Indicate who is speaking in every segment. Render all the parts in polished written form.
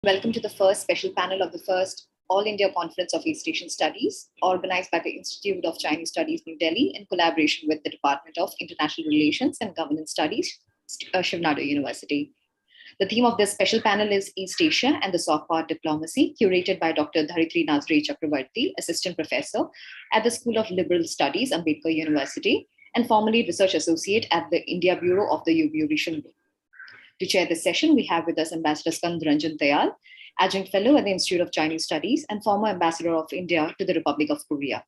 Speaker 1: Welcome to the first special panel of the first All India Conference of East Asian Studies, organized by the Institute of Chinese Studies, New Delhi, in collaboration with the Department of International Relations and Governance Studies, Shimbun University. The theme of this special panel is East Asia and the Soft Power Diplomacy, curated by Dr. Dharitri Narzary Chakravartty, Assistant Professor at the School of Liberal Studies, Ambedkar University, and formerly Research Associate at the India Bureau of the Yomiuri Shimbun. To chair this session, we have with us Ambassador Skand Tayal, Adjunct Fellow at the Institute of Chinese Studies and former Ambassador of India to the Republic of Korea.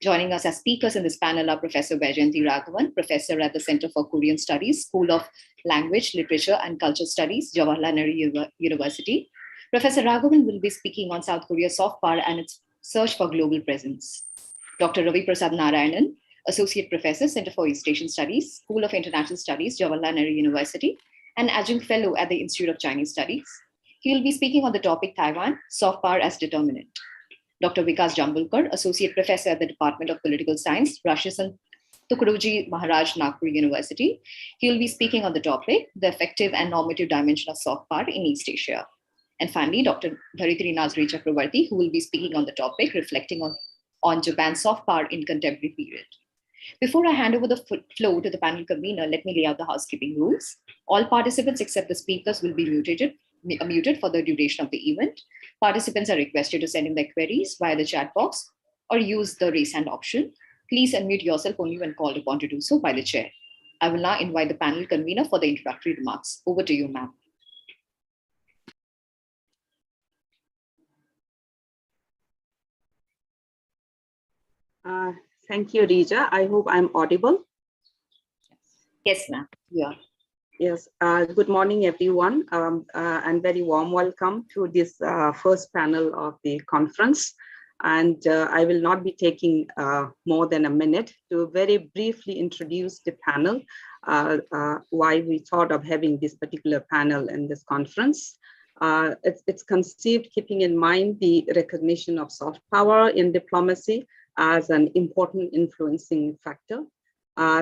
Speaker 1: Joining us as speakers in this panel are Professor Vyjayanti Raghavan, Professor at the Center for Korean Studies, School of Language, Literature and Culture Studies, Jawaharlal Nehru University. Professor Raghavan will be speaking on South Korea's soft power and its search for global presence. Dr. Ravi Prasad Narayanan, Associate Professor, Center for East Asian Studies, School of International Studies, Jawaharlal Nehru University, and Adjunct Fellow at the Institute of Chinese Studies. He will be speaking on the topic Taiwan, Soft Power as Determinant. Dr. Vikas Jambulkar, Associate Professor at the Department of Political Science, Rashisan Tukuruji Maharaj Nagpur University. He will be speaking on the topic, the effective and normative dimension of soft power in East Asia. And finally, Dr. Dharitri Narzary Chakravartty, who will be speaking on the topic, reflecting on Japan's soft power in contemporary period. Before I hand over the floor to the panel convener, let me lay out the housekeeping rules. All participants except the speakers will be muted for the duration of the event. Participants are requested to send in their queries via the chat box or use the raise hand option. Please unmute yourself only when called upon to do so by the chair. I will now invite the panel convener for the introductory remarks. Over to you, ma'am.
Speaker 2: Thank you, Rija. I hope I'm audible.
Speaker 1: Yes, ma'am. Yeah.
Speaker 2: Yes. Good morning, everyone, and very warm welcome to this first panel of the conference. And I will not be taking more than a minute to very briefly introduce the panel, why we thought of having this particular panel in this conference. It's conceived keeping in mind the recognition of soft power in diplomacy as an important influencing factor.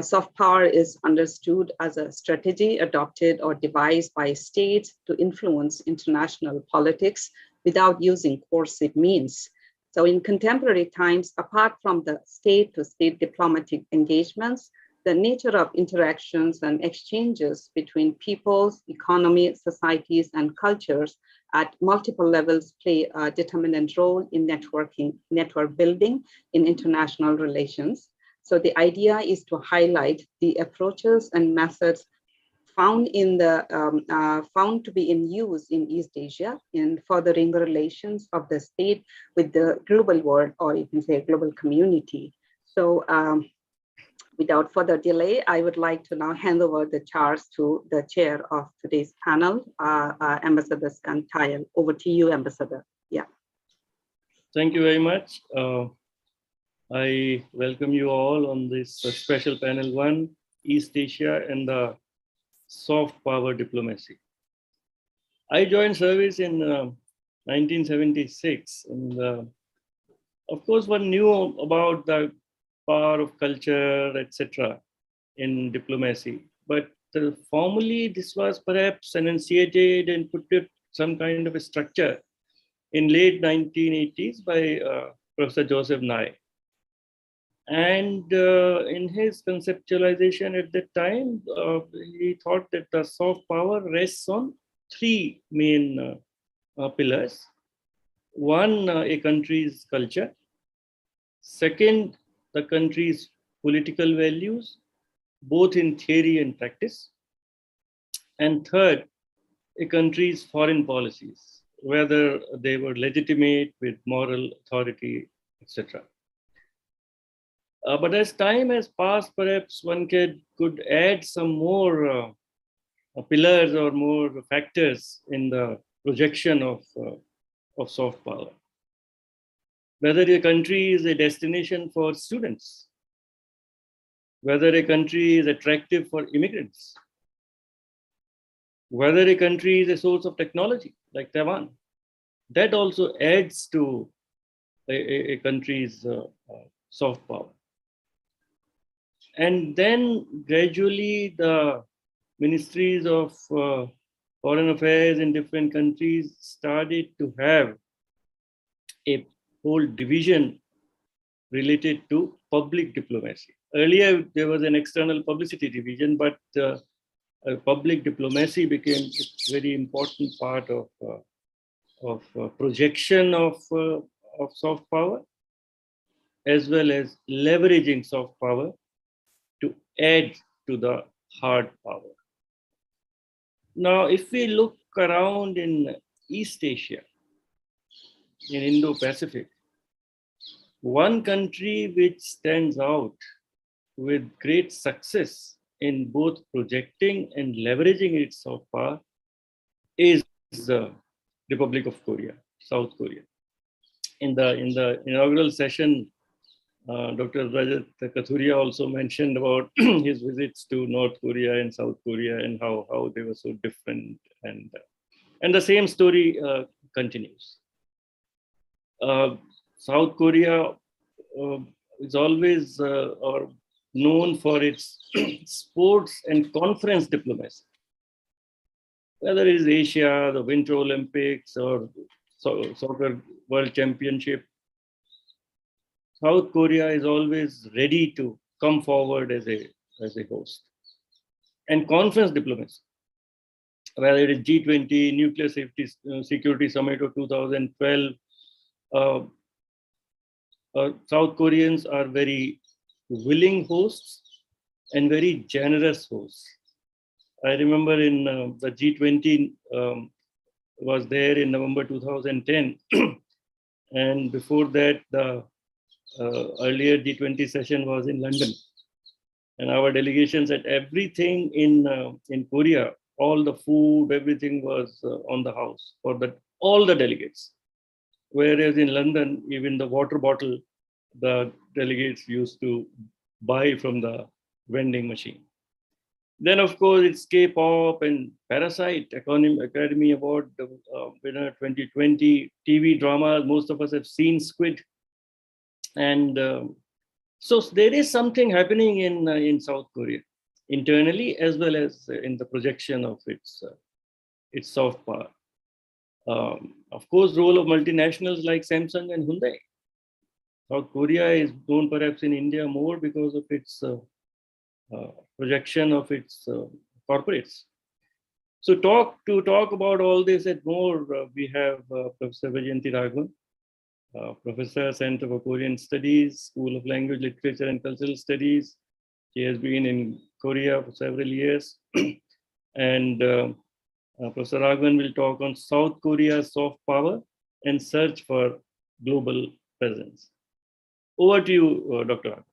Speaker 2: Soft power is understood as a strategy adopted or devised by states to influence international politics without using coercive means. So in contemporary times, apart from the state-to-state diplomatic engagements, the nature of interactions and exchanges between peoples, economies, societies, and cultures at multiple levels play a determinant role in network building in international relations. So the idea is to highlight the approaches and methods found to be in use in East Asia in furthering the relations of the state with the global world, or you can say global community. So without further delay, I would like to now hand over the charge to the chair of today's panel, Ambassador Skand Tayal. Over to you, Ambassador. Yeah.
Speaker 3: Thank you very much. I welcome you all on this special panel 1, East Asia and the soft power diplomacy. I joined service in 1976, and of course one knew about the power of culture, etc. in diplomacy, but formally this was perhaps enunciated and put to some kind of a structure in late 1980s by Professor Joseph Nye. And in his conceptualization at that time, he thought that the soft power rests on 3 main pillars. One, a country's culture. Second, the country's political values, both in theory and practice. And third, a country's foreign policies, whether they were legitimate with moral authority, etc. But as time has passed, perhaps one could add some more pillars or more factors in the projection of soft power. Whether a country is a destination for students, whether a country is attractive for immigrants, whether a country is a source of technology like Taiwan, that also adds to a country's soft power. And then gradually the ministries of foreign affairs in different countries started to have a whole division related to public diplomacy. Earlier, there was an external publicity division, but public diplomacy became a very important part of projection of soft power, as well as leveraging soft power to add to the hard power. Now, if we look around in East Asia, in Indo-Pacific, one country which stands out with great success in both projecting and leveraging its soft power is the Republic of Korea, South Korea. In the inaugural session, Dr. Rajat Kathuria also mentioned about his visits to North Korea and South Korea and how they were so different, and the same story continues. South Korea is always or known for its sports and conference diplomacy. Whether it is Asia, the Winter Olympics, or Soccer World Championship, South Korea is always ready to come forward as a host. And conference diplomacy, whether it is G20, Nuclear Security Summit of 2012, South Koreans are very willing hosts and very generous hosts. I remember in the G20 was there in November 2010, and before that the earlier G20 session was in London, and our delegations at everything in Korea, all the food, everything was on the house for all the delegates. Whereas in London, even the water bottle, the delegates used to buy from the vending machine. Then, of course, it's K-pop and Parasite, Academy Award winner 2020, TV dramas. Most of us have seen Squid. And so there is something happening in South Korea, internally as well as in the projection of its soft power. Of course, role of multinationals like Samsung and Hyundai. South Korea is known perhaps in India more because of its projection of its corporates. So to talk about all this and more, we have Professor Vyjayanti Raghavan, Professor, Center for Korean Studies, School of Language, Literature and Cultural Studies. She has been in Korea for several years. And Professor Raghavan will talk on South Korea's soft power and search for global presence. Over to you, Dr.
Speaker 4: Raghavan.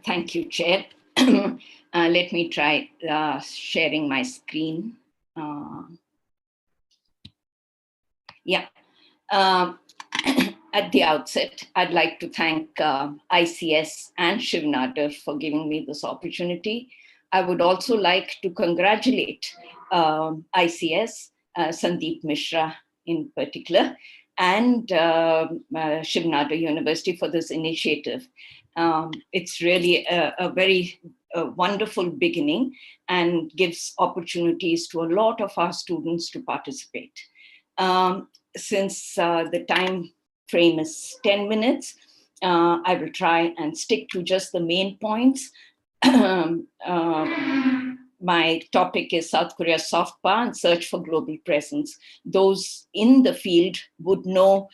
Speaker 4: Thank you, Chair. Let me try sharing my screen. At the outset, I'd like to thank ICS and Shivnader for giving me this opportunity. I would also like to congratulate ICS, Sandeep Mishra in particular, and Shivnader University for this initiative. It's really a very wonderful beginning and gives opportunities to a lot of our students to participate. Since the time frame is 10 minutes, I will try and stick to just the main points. My topic is South Korea's soft power and search for global presence. Those in the field would know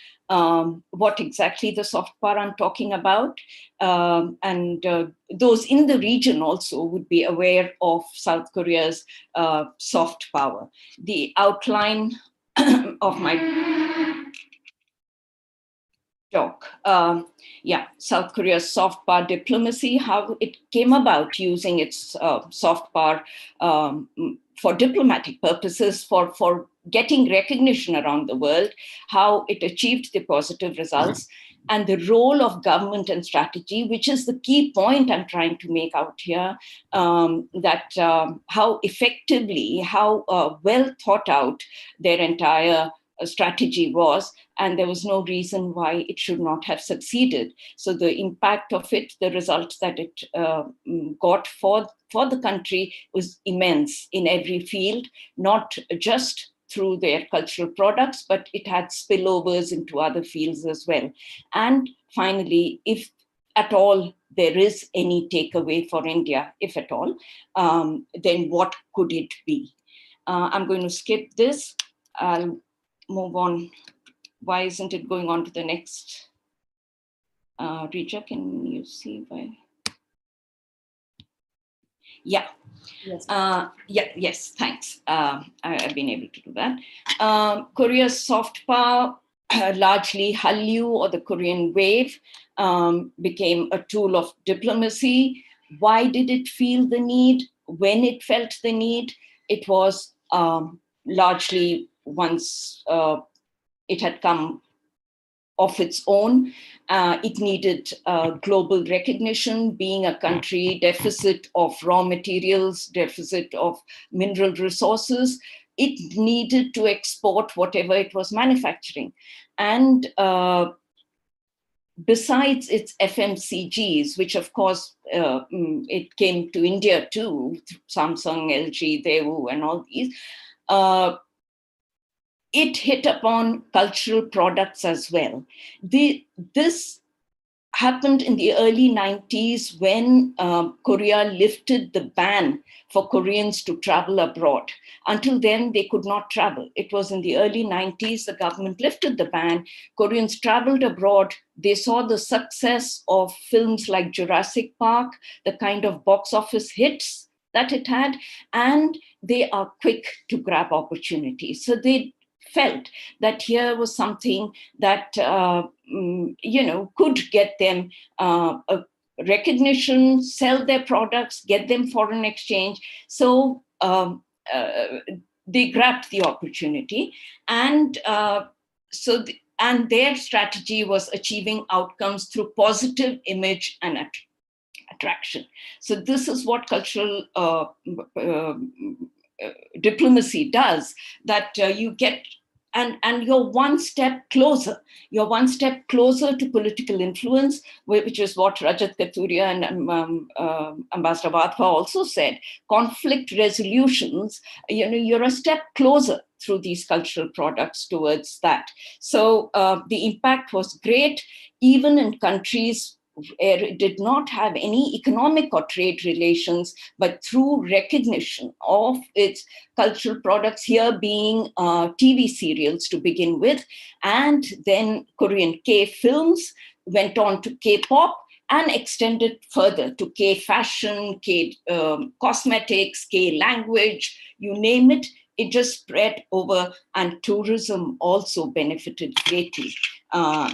Speaker 4: what exactly the soft power I'm talking about. And those in the region also would be aware of South Korea's soft power. The outline of my talk. South Korea's soft power diplomacy, how it came about using its soft power for diplomatic purposes, for getting recognition around the world, how it achieved the positive results, and the role of government and strategy, which is the key point I'm trying to make out here, that how effectively, how well thought out their entire strategy was, and there was no reason why it should not have succeeded. So the impact of it, the results that it got for for the country was immense in every field, not just through their cultural products, but it had spillovers into other fields as well. And finally, if at all there is any takeaway for India, if at all, then what could it be? I'm going to skip this. I'll move on. Why isn't it going on to the next? Richa, can you see why? Yeah.
Speaker 1: Yes.
Speaker 4: Yes, thanks. I've been able to do that. Korea's soft power, largely Hallyu or the Korean wave, became a tool of diplomacy. Why did it feel the need? When it felt the need? It was largely once it had come of its own. It needed global recognition, being a country deficit of raw materials, deficit of mineral resources. It needed to export whatever it was manufacturing. And besides its FMCGs, which of course it came to India too, Samsung, LG, Daewoo, and all these, it hit upon cultural products as well. This happened in the early 90s when Korea lifted the ban for Koreans to travel abroad. Until then, they could not travel. It was in the early 90s, the government lifted the ban. Koreans traveled abroad. They saw the success of films like Jurassic Park, the kind of box office hits that it had, and they are quick to grab opportunities. So they felt that here was something that could get them a recognition, sell their products, get them foreign exchange. So they grabbed the opportunity, and and their strategy was achieving outcomes through positive image and attraction. So this is what cultural diplomacy does, that you get, and you're one step closer. You're one step closer to political influence, which is what Rajat Kathuria and Ambassador Wadhwa also said. Conflict resolutions, you're a step closer through these cultural products towards that. So the impact was great, even in countries where it did not have any economic or trade relations, but through recognition of its cultural products, here being TV serials to begin with, and then Korean K-films, went on to K-pop, and extended further to K-fashion, K-cosmetics, K-language, you name it. It just spread over, and tourism also benefited greatly.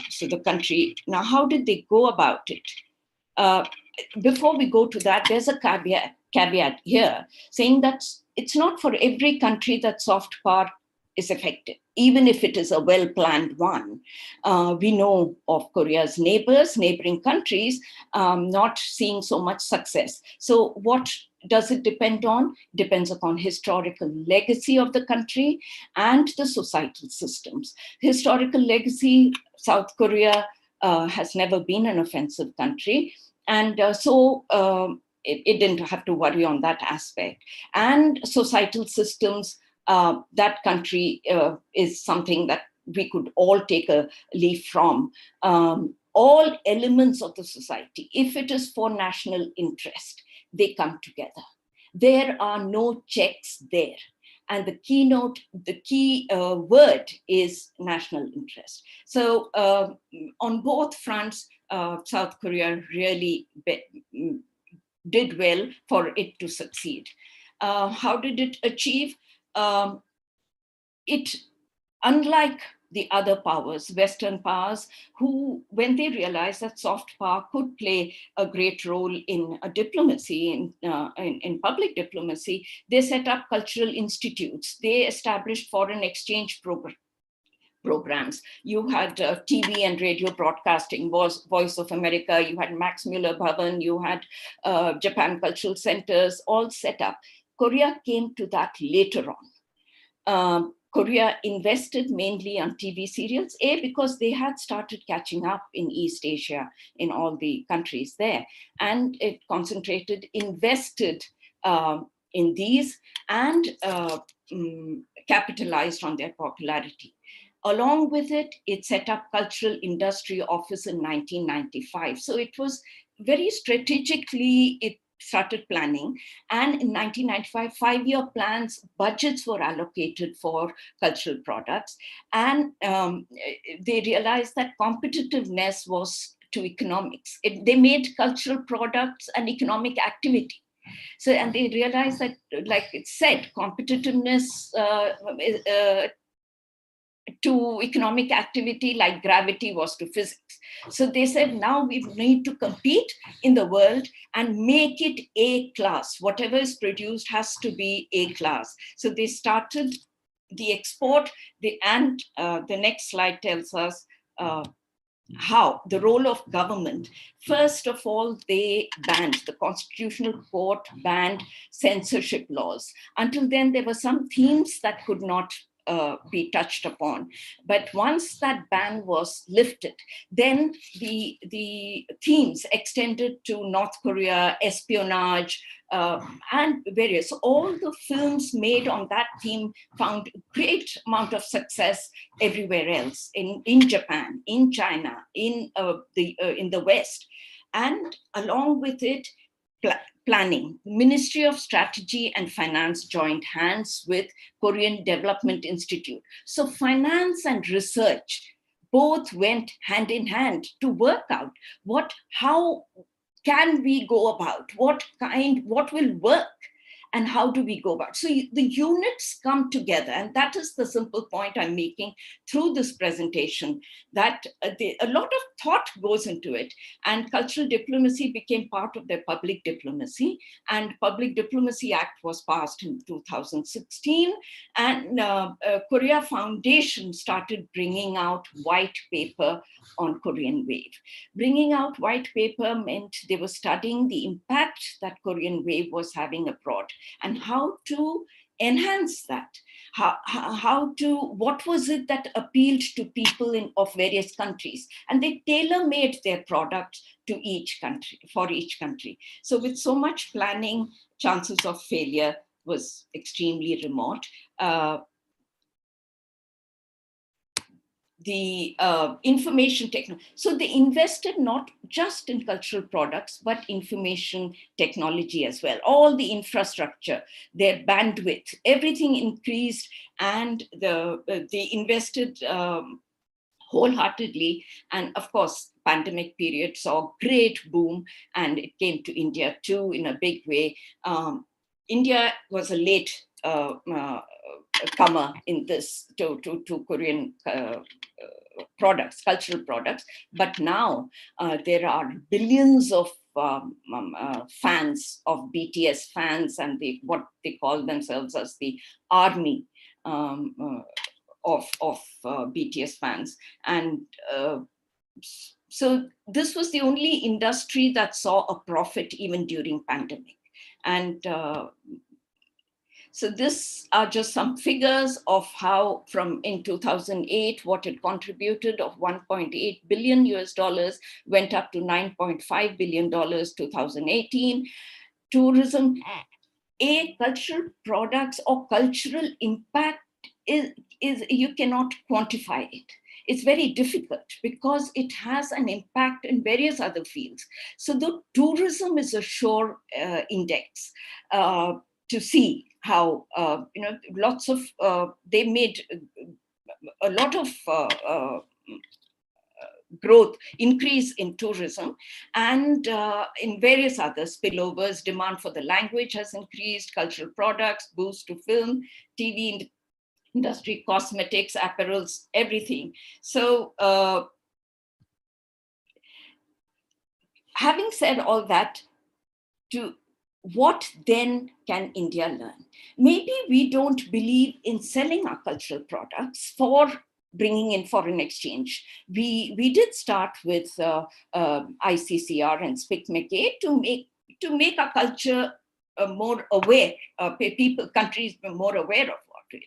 Speaker 4: So the country, now how did they go about it? Before we go to that, there's a caveat here saying that it's not for every country that soft power is effective, even if it is a well-planned one. We know of Korea's neighboring countries, not seeing so much success. So what does it depend on? Depends upon historical legacy of the country and the societal systems. Historical legacy, South Korea has never been an offensive country. And so it didn't have to worry on that aspect. And societal systems, that country is something that we could all take a leaf from. All elements of the society, if it is for national interest, they come together. There are no checks there. And the key word is national interest. So on both fronts, South Korea really did well for it to succeed. How did it achieve? It, unlike the other powers, Western powers, who, when they realized that soft power could play a great role in diplomacy, in public diplomacy, they set up cultural institutes. They established foreign exchange programs. You had TV and radio broadcasting, Voice of America, you had Max Muller Bhavan, you had Japan Cultural Centers, all set up. Korea came to that later on. Korea invested mainly on TV serials, because they had started catching up in East Asia, in all the countries there. And it invested in these and capitalized on their popularity. Along with it, it set up Cultural Industry Office in 1995. So it was very strategically, it started planning. And in 1995, 5-year plans, budgets were allocated for cultural products. And they realized that competitiveness was to economics. They made cultural products an economic activity. So, and they realized that, like it said, competitiveness to economic activity like gravity was to physics. So they said, now we need to compete in the world and make it A class. Whatever is produced has to be A class. So they started the export, and the next slide tells us how the role of government. First of all, the Constitutional Court banned censorship laws. Until then, there were some themes that could not be touched upon. But once that ban was lifted, then the themes extended to North Korea, espionage, and various. All the films made on that theme found great amount of success everywhere else, in Japan, in China, in the West. And along with it, planning. Ministry of Strategy and Finance joined hands with Korean Development Institute. So finance and research both went hand in hand to work out how can we go about, what will work, and how do we go about. So the units come together, and that is the simple point I'm making through this presentation, that a lot of thought goes into it, and cultural diplomacy became part of their public diplomacy, and Public Diplomacy Act was passed in 2016, and Korea Foundation started bringing out white paper on Korean Wave. Bringing out white paper meant they were studying the impact that Korean Wave was having abroad, and how to enhance that. What was it that appealed to people of various countries? And they tailor-made their product to for each country. So with so much planning, chances of failure was extremely remote. The information technology. So they invested not just in cultural products, but information technology as well. All the infrastructure, their bandwidth, everything increased, and they invested wholeheartedly. And of course, pandemic period saw great boom, and it came to India too in a big way. India was a late comer in this to Korean products, cultural products, but now there are billions of fans of BTS fans, and what they call themselves as the army of BTS fans. And so this was the only industry that saw a profit even during pandemic. And so this are just some figures of how in 2008, what it contributed of $1.8 billion went up to $9.5 billion 2018. Tourism, cultural products or cultural impact is you cannot quantify it. It's very difficult because it has an impact in various other fields. So the tourism is a sure index to see how lots of they made a lot of growth, increase in tourism, and in various other spillovers. Demand for the language has increased, cultural products, boost to film, TV industry, cosmetics, apparels, everything. So having said all that, what then can India learn? Maybe we don't believe in selling our cultural products for bringing in foreign exchange. We did start with ICCR and SPIC-McKay to make our culture more aware, countries more aware of what it.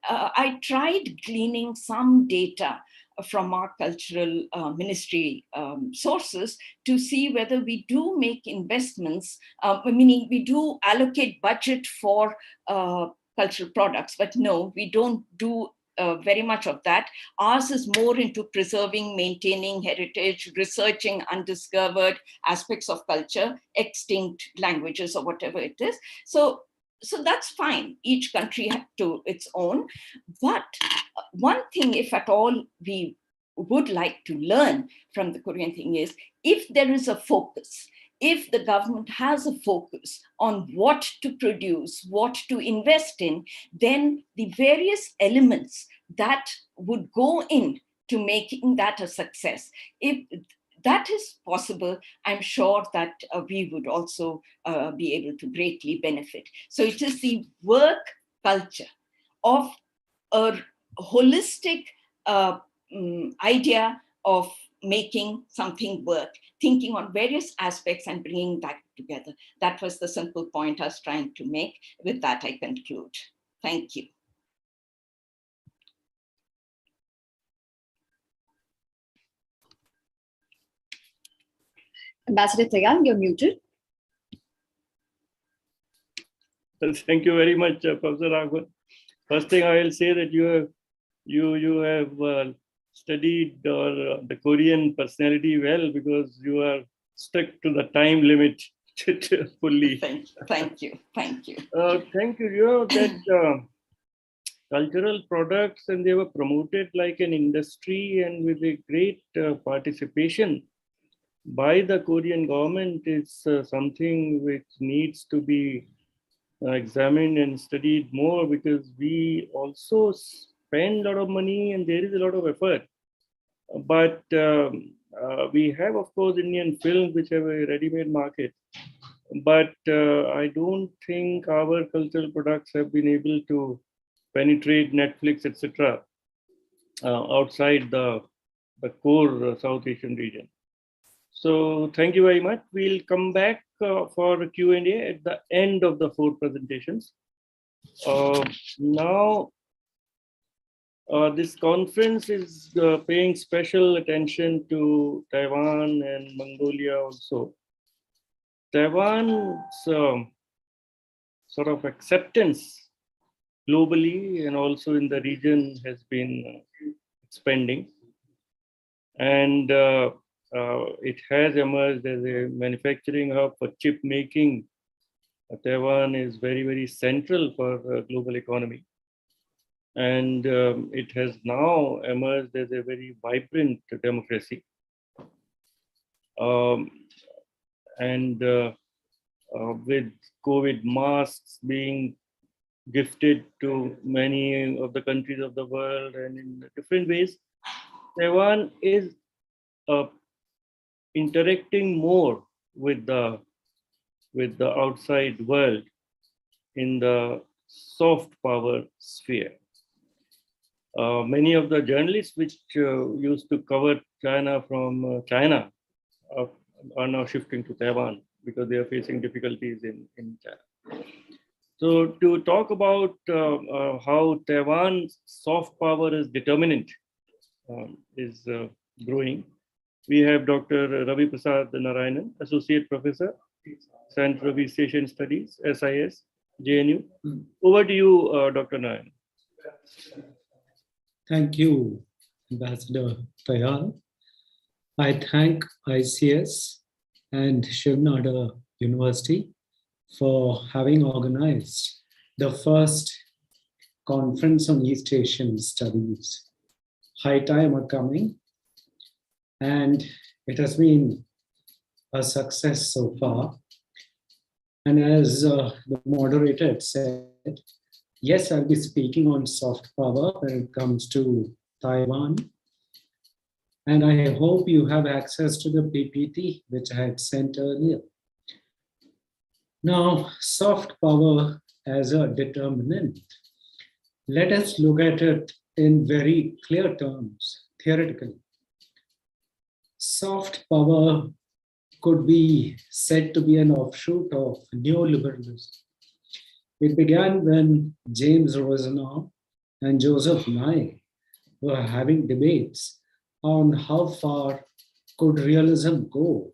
Speaker 4: I tried gleaning some data from our cultural ministry sources to see whether we do make investments, meaning we do allocate budget for cultural products, but no, we don't do very much of that. Ours is more into preserving, maintaining heritage, researching undiscovered aspects of culture, extinct languages or whatever it is. So that's fine. Each country has to its own. But one thing, if at all we would like to learn from the Korean thing, is if there is a focus, if the government has a focus on what to produce, what to invest in, then the various elements that would go in to making that a success, if that is possible, I'm sure that we would also be able to greatly benefit. So it is the work culture of a holistic idea of making something work, thinking on various aspects and bringing that together. That was the simple point I was trying to make. With that, I conclude. Thank you.
Speaker 1: Ambassador Tayal, you're muted.
Speaker 3: Thank you very much, Professor Raghavan. First thing I will say that you have studied the Korean personality well, because you are stuck to the time limit fully.
Speaker 4: Thank you.
Speaker 3: Thank you. You know that cultural products, and they were promoted like an industry and with a great participation by the Korean government, is something which needs to be examined and studied more, because we also spend a lot of money and there is a lot of effort. But we have, of course, Indian films which have a ready-made market. But I don't think our cultural products have been able to penetrate Netflix, etc., outside the core South Asian region. So thank you very much. We'll come back for a Q&A at the end of the 4 presentations. Now, this conference is paying special attention to Taiwan and Mongolia also. Taiwan's sort of acceptance globally and also in the region has been expanding. And it has emerged as a manufacturing hub for chip making. Taiwan is very, very central for the global economy. And it has now emerged as a very vibrant democracy. With COVID masks being gifted to many of the countries of the world and in different ways, Taiwan is interacting more with the outside world in the soft power sphere. Many of the journalists which used to cover China from China are now shifting to Taiwan because they are facing difficulties in China. So to talk about how Taiwan's soft power is determinant is growing, we have Dr. Ravi Prasad Narayanan, Associate Professor, Center of East Asian Studies, SIS, JNU. Over to you, Dr. Narayanan.
Speaker 5: Thank you, Ambassador Tayal. I thank AICEAS and Shivnada University for having organized the first conference on East Asian Studies. High time are coming, and it has been a success so far. And as the moderator had said, yes, I'll be speaking on soft power when it comes to Taiwan. And I hope you have access to the PPT, which I had sent earlier. Now, soft power as a determinant. Let us look at it in very clear terms, theoretically. Soft power could be said to be an offshoot of neoliberalism. It began when James Rosenau and Joseph Nye were having debates on how far could realism go,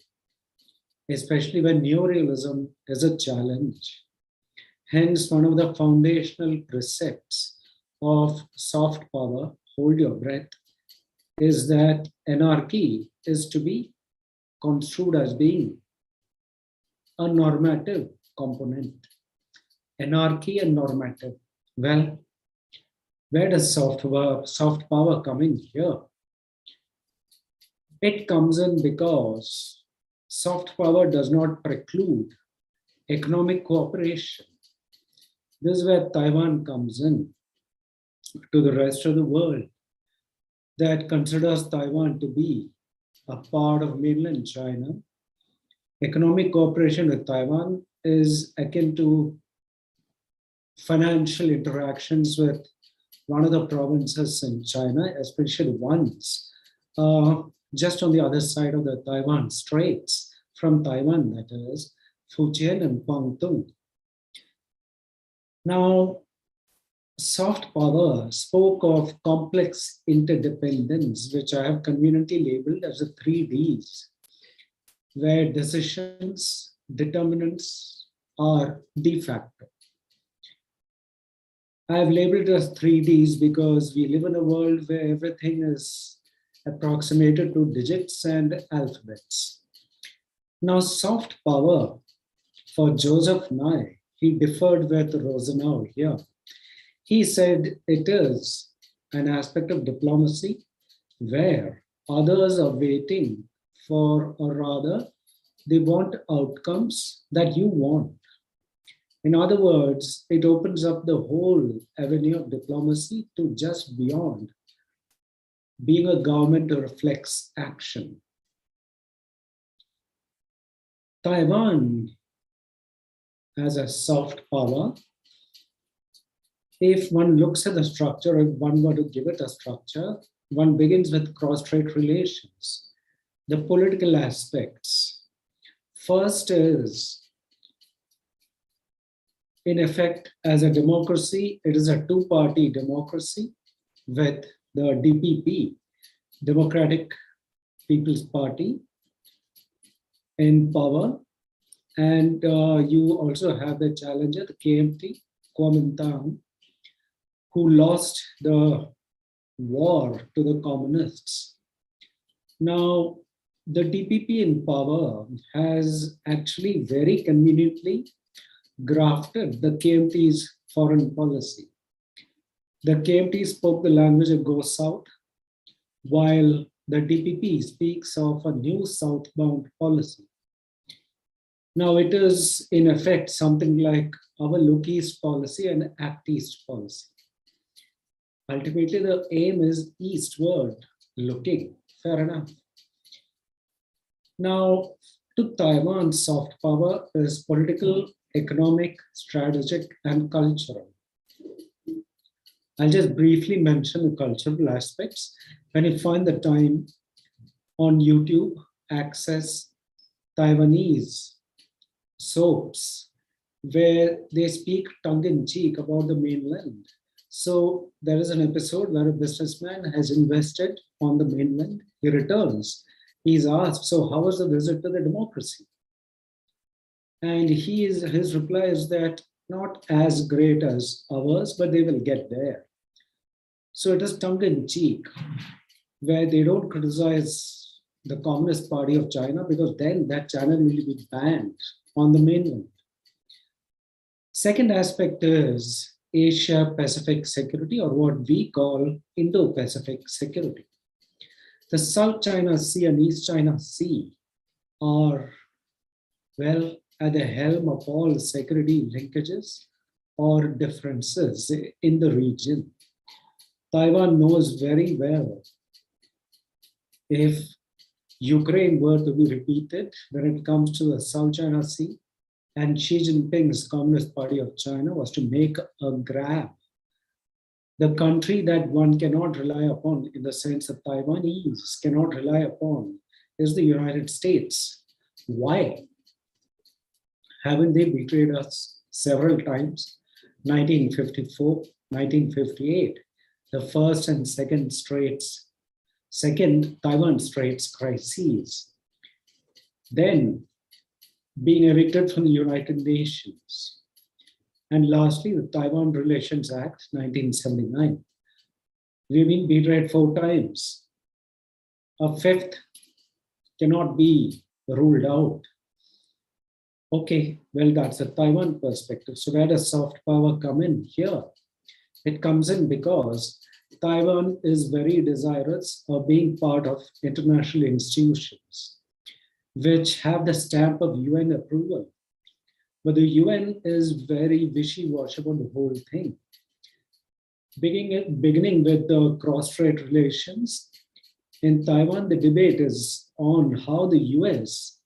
Speaker 5: especially when neorealism is a challenge. Hence, one of the foundational precepts of soft power, hold your breath, is that anarchy is to be construed as being a normative component. Anarchy and normative. Well, where does soft power come in here? It comes in because soft power does not preclude economic cooperation. This is where Taiwan comes in to the rest of the world that considers Taiwan to be a part of mainland China. Economic cooperation with Taiwan is akin to financial interactions with one of the provinces in China, especially ones just on the other side of the Taiwan Straits, from Taiwan, that is, Fujian and Guangdong. Now, soft power spoke of complex interdependence, which I have conveniently labeled as the 3Ds, where decisions, determinants are de facto. I have labeled it as 3Ds because we live in a world where everything is approximated to digits and alphabets. Now, soft power for Joseph Nye, he differed with Rosenau here. He said it is an aspect of diplomacy where others are waiting for, or rather, they want outcomes that you want. In other words, it opens up the whole avenue of diplomacy to just beyond being a government that reflects action. Taiwan has a soft power. If one looks at the structure, if one were to give it a structure, one begins with cross-strait relations. The political aspects. First is, in effect, as a democracy, it is a two-party democracy with the DPP, Democratic People's Party, in power. And you also have the challenger, the KMT, Kuomintang, who lost the war to the communists. Now, the DPP in power has actually very conveniently grafted the KMT's foreign policy. The KMT spoke the language of go south, while the DPP speaks of a new southbound policy. Now it is in effect something like our look east policy and act east policy. Ultimately, the aim is eastward looking, fair enough. Now, to Taiwan, soft power is political, economic, strategic, and cultural. I'll just briefly mention the cultural aspects. When you find the time on YouTube, access Taiwanese soaps where they speak tongue-in-cheek about the mainland. So there is an episode where a businessman has invested on the mainland. He returns. He's asked, so how was the visit to the democracy? And his reply is that not as great as ours, but they will get there. So it is tongue-in-cheek, where they don't criticize the Communist Party of China, because then that channel will be banned on the mainland. Second aspect is Asia-Pacific security, or what we call Indo-Pacific security. The South China Sea and East China Sea are, well, at the helm of all security linkages or differences in the region. Taiwan knows very well if Ukraine were to be repeated when it comes to the South China Sea, and Xi Jinping's Communist Party of China was to make a grab. The country that one cannot rely upon, in the sense that Taiwanese cannot rely upon, is the United States. Why? Haven't they betrayed us several times? 1954, 1958, the first and second straits Second, Taiwan Straits crises. Then, being evicted from the United Nations. And lastly, the Taiwan Relations Act, 1979. We've been betrayed 4 times. A fifth cannot be ruled out. Okay, well, that's a Taiwan perspective. So where does soft power come in here? It comes in because Taiwan is very desirous of being part of international institutions, which have the stamp of UN approval. But the UN is very wishy-washy about the whole thing. Beginning with the cross-strait relations, in Taiwan, the debate is on how the US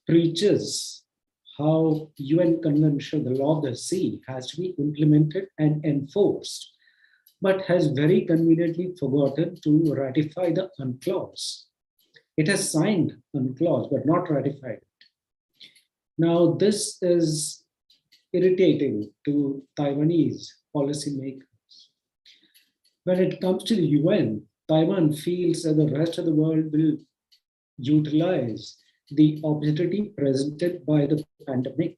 Speaker 5: preaches how UN Convention, the law of the sea, has to be implemented and enforced, but has very conveniently forgotten to ratify the UNCLOS. It has signed UNCLOS, but not ratified it. Now, this is irritating to Taiwanese policymakers. When it comes to the UN, Taiwan feels that the rest of the world will utilize the opportunity presented by the pandemic,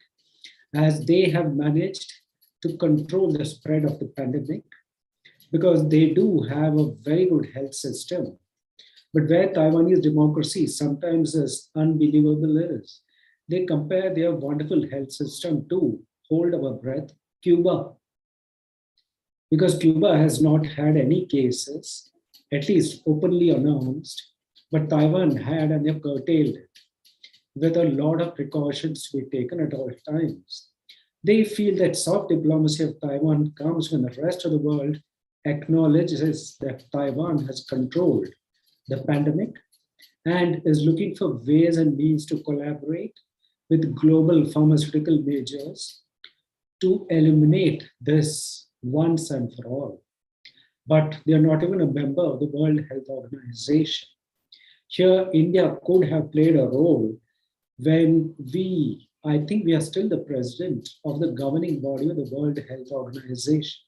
Speaker 5: as they have managed to control the spread of the pandemic, because they do have a very good health system. But where Taiwanese democracy sometimes is unbelievable is, they compare their wonderful health system to, hold our breath, Cuba. Because Cuba has not had any cases, at least openly announced, but Taiwan had, and they've curtailed it with a lot of precautions to be taken at all times. They feel that soft diplomacy of Taiwan comes when the rest of the world acknowledges that Taiwan has controlled the pandemic and is looking for ways and means to collaborate with global pharmaceutical majors to eliminate this once and for all. But they are not even a member of the World Health Organization. Here, India could have played a role when I think we are still the president of the governing body of the World Health Organization.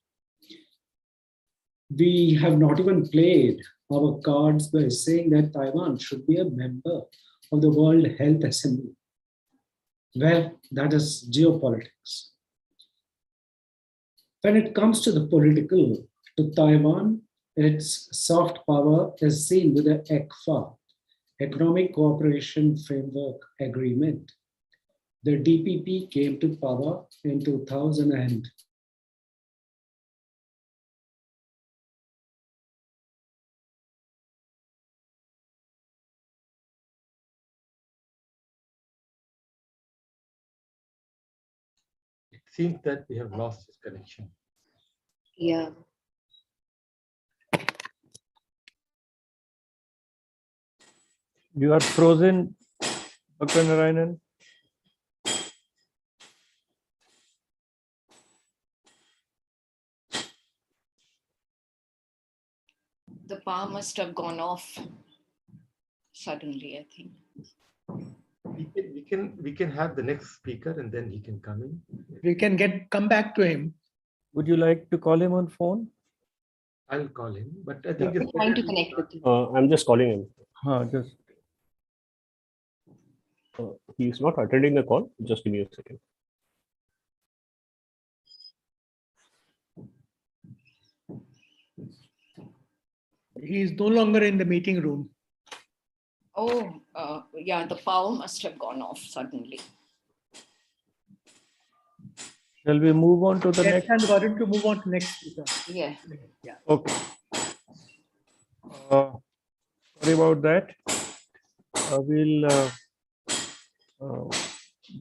Speaker 5: We have not even played our cards by saying that Taiwan should be a member of the World Health Assembly. Well, that is geopolitics. When it comes to the political, to Taiwan, its soft power is seen with the ECFA, Economic Cooperation Framework Agreement. The DPP came to power in 2000
Speaker 6: It seems that we have lost his connection.
Speaker 1: Yeah.
Speaker 3: You are frozen, Dr. Narayanan.
Speaker 4: The power must have gone off suddenly, I think.
Speaker 6: We can have the next speaker and then he can come in.
Speaker 7: We can come back to him.
Speaker 3: Would you like to call him on phone?
Speaker 6: I'll call him, but I think
Speaker 1: We're trying to connect with him.
Speaker 8: I'm just calling him.
Speaker 3: Just
Speaker 8: He's not attending the call. Just give me a second.
Speaker 7: He is no longer in the meeting room.
Speaker 4: Oh, yeah, the power must have gone off suddenly.
Speaker 3: shall we move on to the next?
Speaker 7: And got him to move on to next speaker.
Speaker 4: Yeah.
Speaker 7: Yeah.
Speaker 3: Okay. Sorry about that. We'll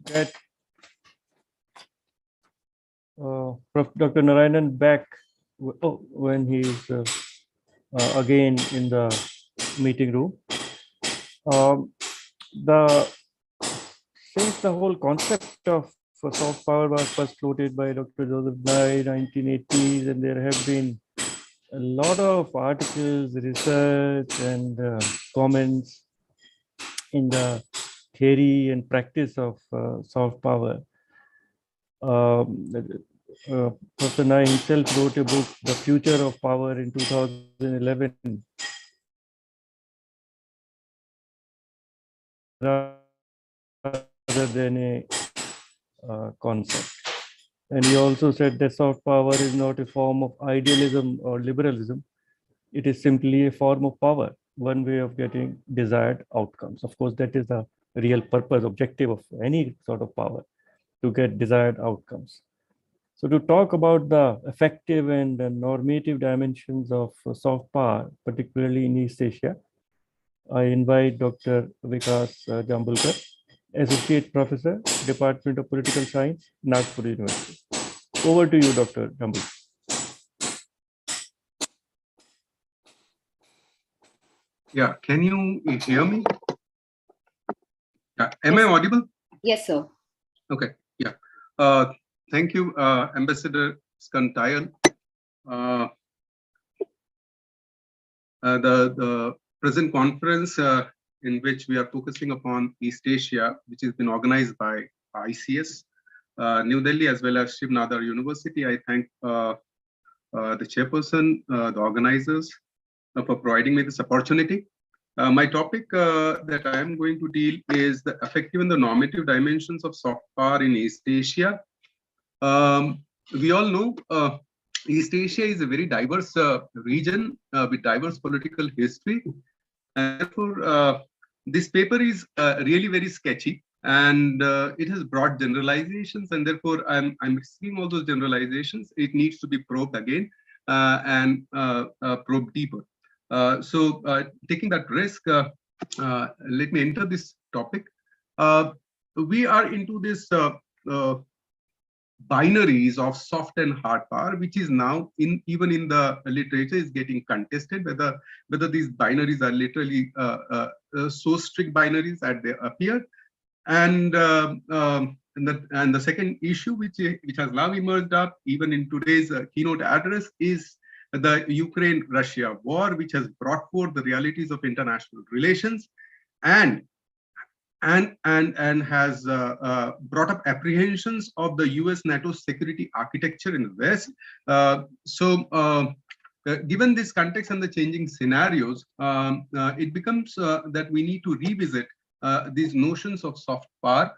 Speaker 3: get Dr. Narayanan back when he's again in the meeting room. Since the whole concept of soft power was first floated by Dr. Joseph Nye in 1980s, and there have been a lot of articles, research, and comments in the theory and practice of soft power. Professor Nye himself wrote a book, The Future of Power, in 2011. rather than a concept. And he also said that soft power is not a form of idealism or liberalism. It is simply a form of power, one way of getting desired outcomes. Of course, that is the real purpose, objective of any sort of power, to get desired outcomes. So to talk about the effective and normative dimensions of soft power, particularly in East Asia, I invite Dr. Vikas Jambulkar, Associate Professor, Department of Political Science, Nagpur University. Over to you, Dr. Jambulkar.
Speaker 9: Yeah, can you hear me? Am I audible?
Speaker 1: Yes, sir.
Speaker 9: Okay, yeah. Thank you, Ambassador Skand Tayal. The present conference in which we are focusing upon East Asia, which has been organized by AICEAS, New Delhi, as well as Shimbun University. I thank the chairperson, the organizers, for providing me this opportunity. My topic that I am going to deal is the effective and the normative dimensions of soft power in East Asia. We all know East Asia is a very diverse region with diverse political history. And therefore, this paper is really very sketchy, and it has broad generalizations, and therefore I'm seeing all those generalizations. It needs to be probed again and probed deeper. So taking that risk, let me enter this topic. We are into this binaries of soft and hard power, which is now even in the literature is getting contested, whether these binaries are literally so strict binaries that they appear. And the second issue which has now emerged up even in today's keynote address is the Ukraine-Russia war, which has brought forth the realities of international relations and has brought up apprehensions of the US-NATO security architecture in the West. Given this context and the changing scenarios, it becomes that we need to revisit these notions of soft power.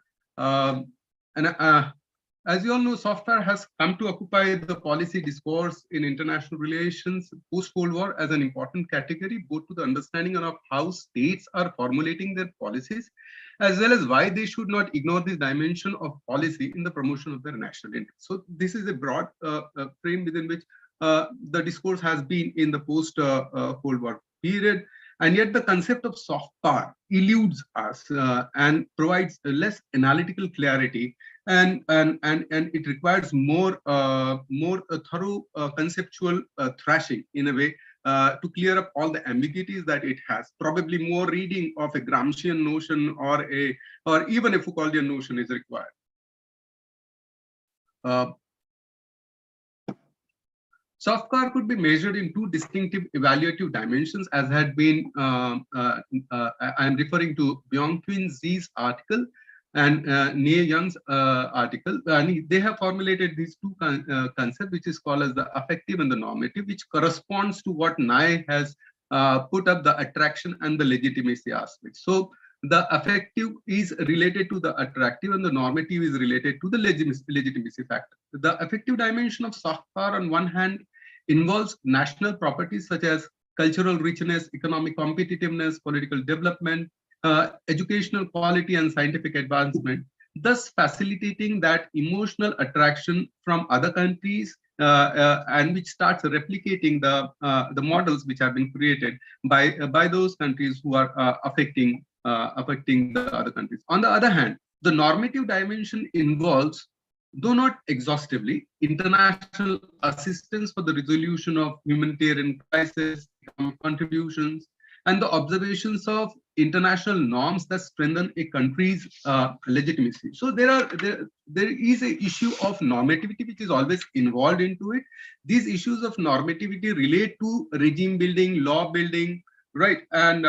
Speaker 9: As you all know, soft power has come to occupy the policy discourse in international relations post-Cold War as an important category, both to the understanding of how states are formulating their policies, as well as why they should not ignore this dimension of policy in the promotion of their national interest. So this is a broad frame within which the discourse has been in the post-Cold War period. And yet the concept of soft power eludes us and provides less analytical clarity, and it requires more thorough conceptual thrashing in a way to clear up all the ambiguities that it has. Probably more reading of a Gramscian notion or even a Foucauldian notion is required. Soft power could be measured in two distinctive evaluative dimensions, as had been, I am referring to Byung-Kyun Zee's article and Nie Young's article. And they have formulated these two concepts, which is called as the affective and the normative, which corresponds to what Nye has put up the attraction and the legitimacy aspect. So the affective is related to the attractive and the normative is related to the legitimacy factor. The affective dimension of soft power on one hand involves national properties such as cultural richness, economic competitiveness, political development, educational quality and scientific advancement, thus facilitating that emotional attraction from other countries and which starts replicating the models which have been created by those countries who are affecting the other countries. On the other hand, the normative dimension involves, though not exhaustively, international assistance for the resolution of humanitarian crises, contributions, and the observations of international norms that strengthen a country's legitimacy. So there is an issue of normativity which is always involved into it. These issues of normativity relate to regime building, law building, right? And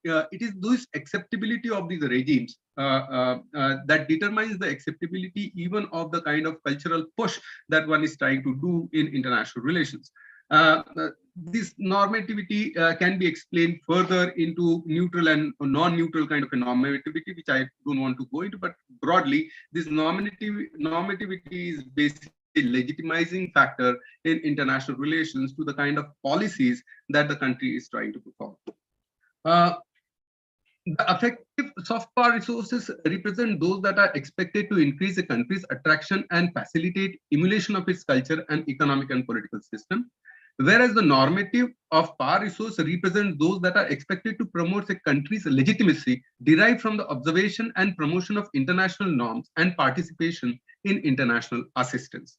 Speaker 9: it is this acceptability of these regimes that determines the acceptability even of the kind of cultural push that one is trying to do in international relations. this normativity can be explained further into neutral and non-neutral kind of a normativity, which I don't want to go into, but broadly, this normativity is basically a legitimizing factor in international relations to the kind of policies that the country is trying to perform. The effective soft power resources represent those that are expected to increase a country's attraction and facilitate emulation of its culture and economic and political system, whereas the normative of power resource represent those that are expected to promote a country's legitimacy derived from the observation and promotion of international norms and participation in international assistance.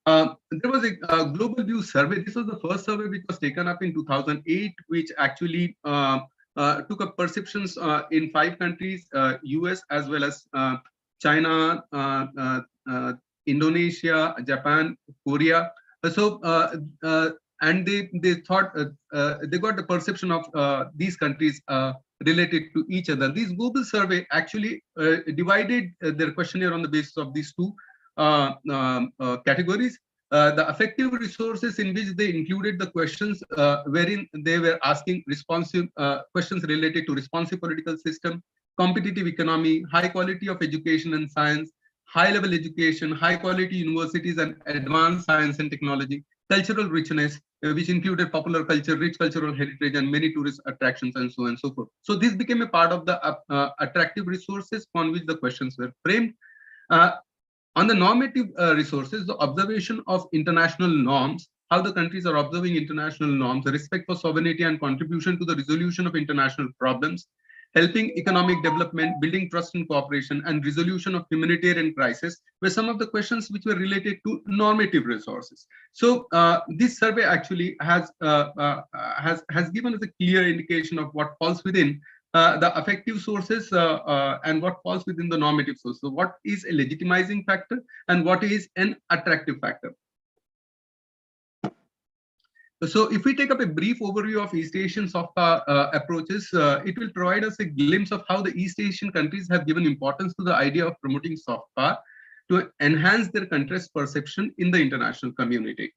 Speaker 9: There was a global view survey. This was the first survey which was taken up in 2008, which actually took up perceptions in 5 countries, US as well as China, Indonesia, Japan, Korea. And they thought they got the perception of these countries related to each other. This global survey actually divided their questionnaire on the basis of these 2 categories. The effective resources, in which they included the questions wherein they were asking responsive questions related to responsive political system, competitive economy, high quality of education and science, high level education, high quality universities and advanced science and technology, cultural richness, which included popular culture, rich cultural heritage, and many tourist attractions, and so on and so forth. So this became a part of the attractive resources on which the questions were framed. On the normative resources, the observation of international norms, how the countries are observing international norms, the respect for sovereignty and contribution to the resolution of international problems, helping economic development, building trust and cooperation, and resolution of humanitarian crisis were some of the questions which were related to normative resources. So this survey actually has given us a clear indication of what falls within the effective sources and what falls within the normative source. So what is a legitimizing factor and what is an attractive factor? So if we take up a brief overview of East Asian soft power approaches, it will provide us a glimpse of how the East Asian countries have given importance to the idea of promoting soft power to enhance their country's perception in the international community.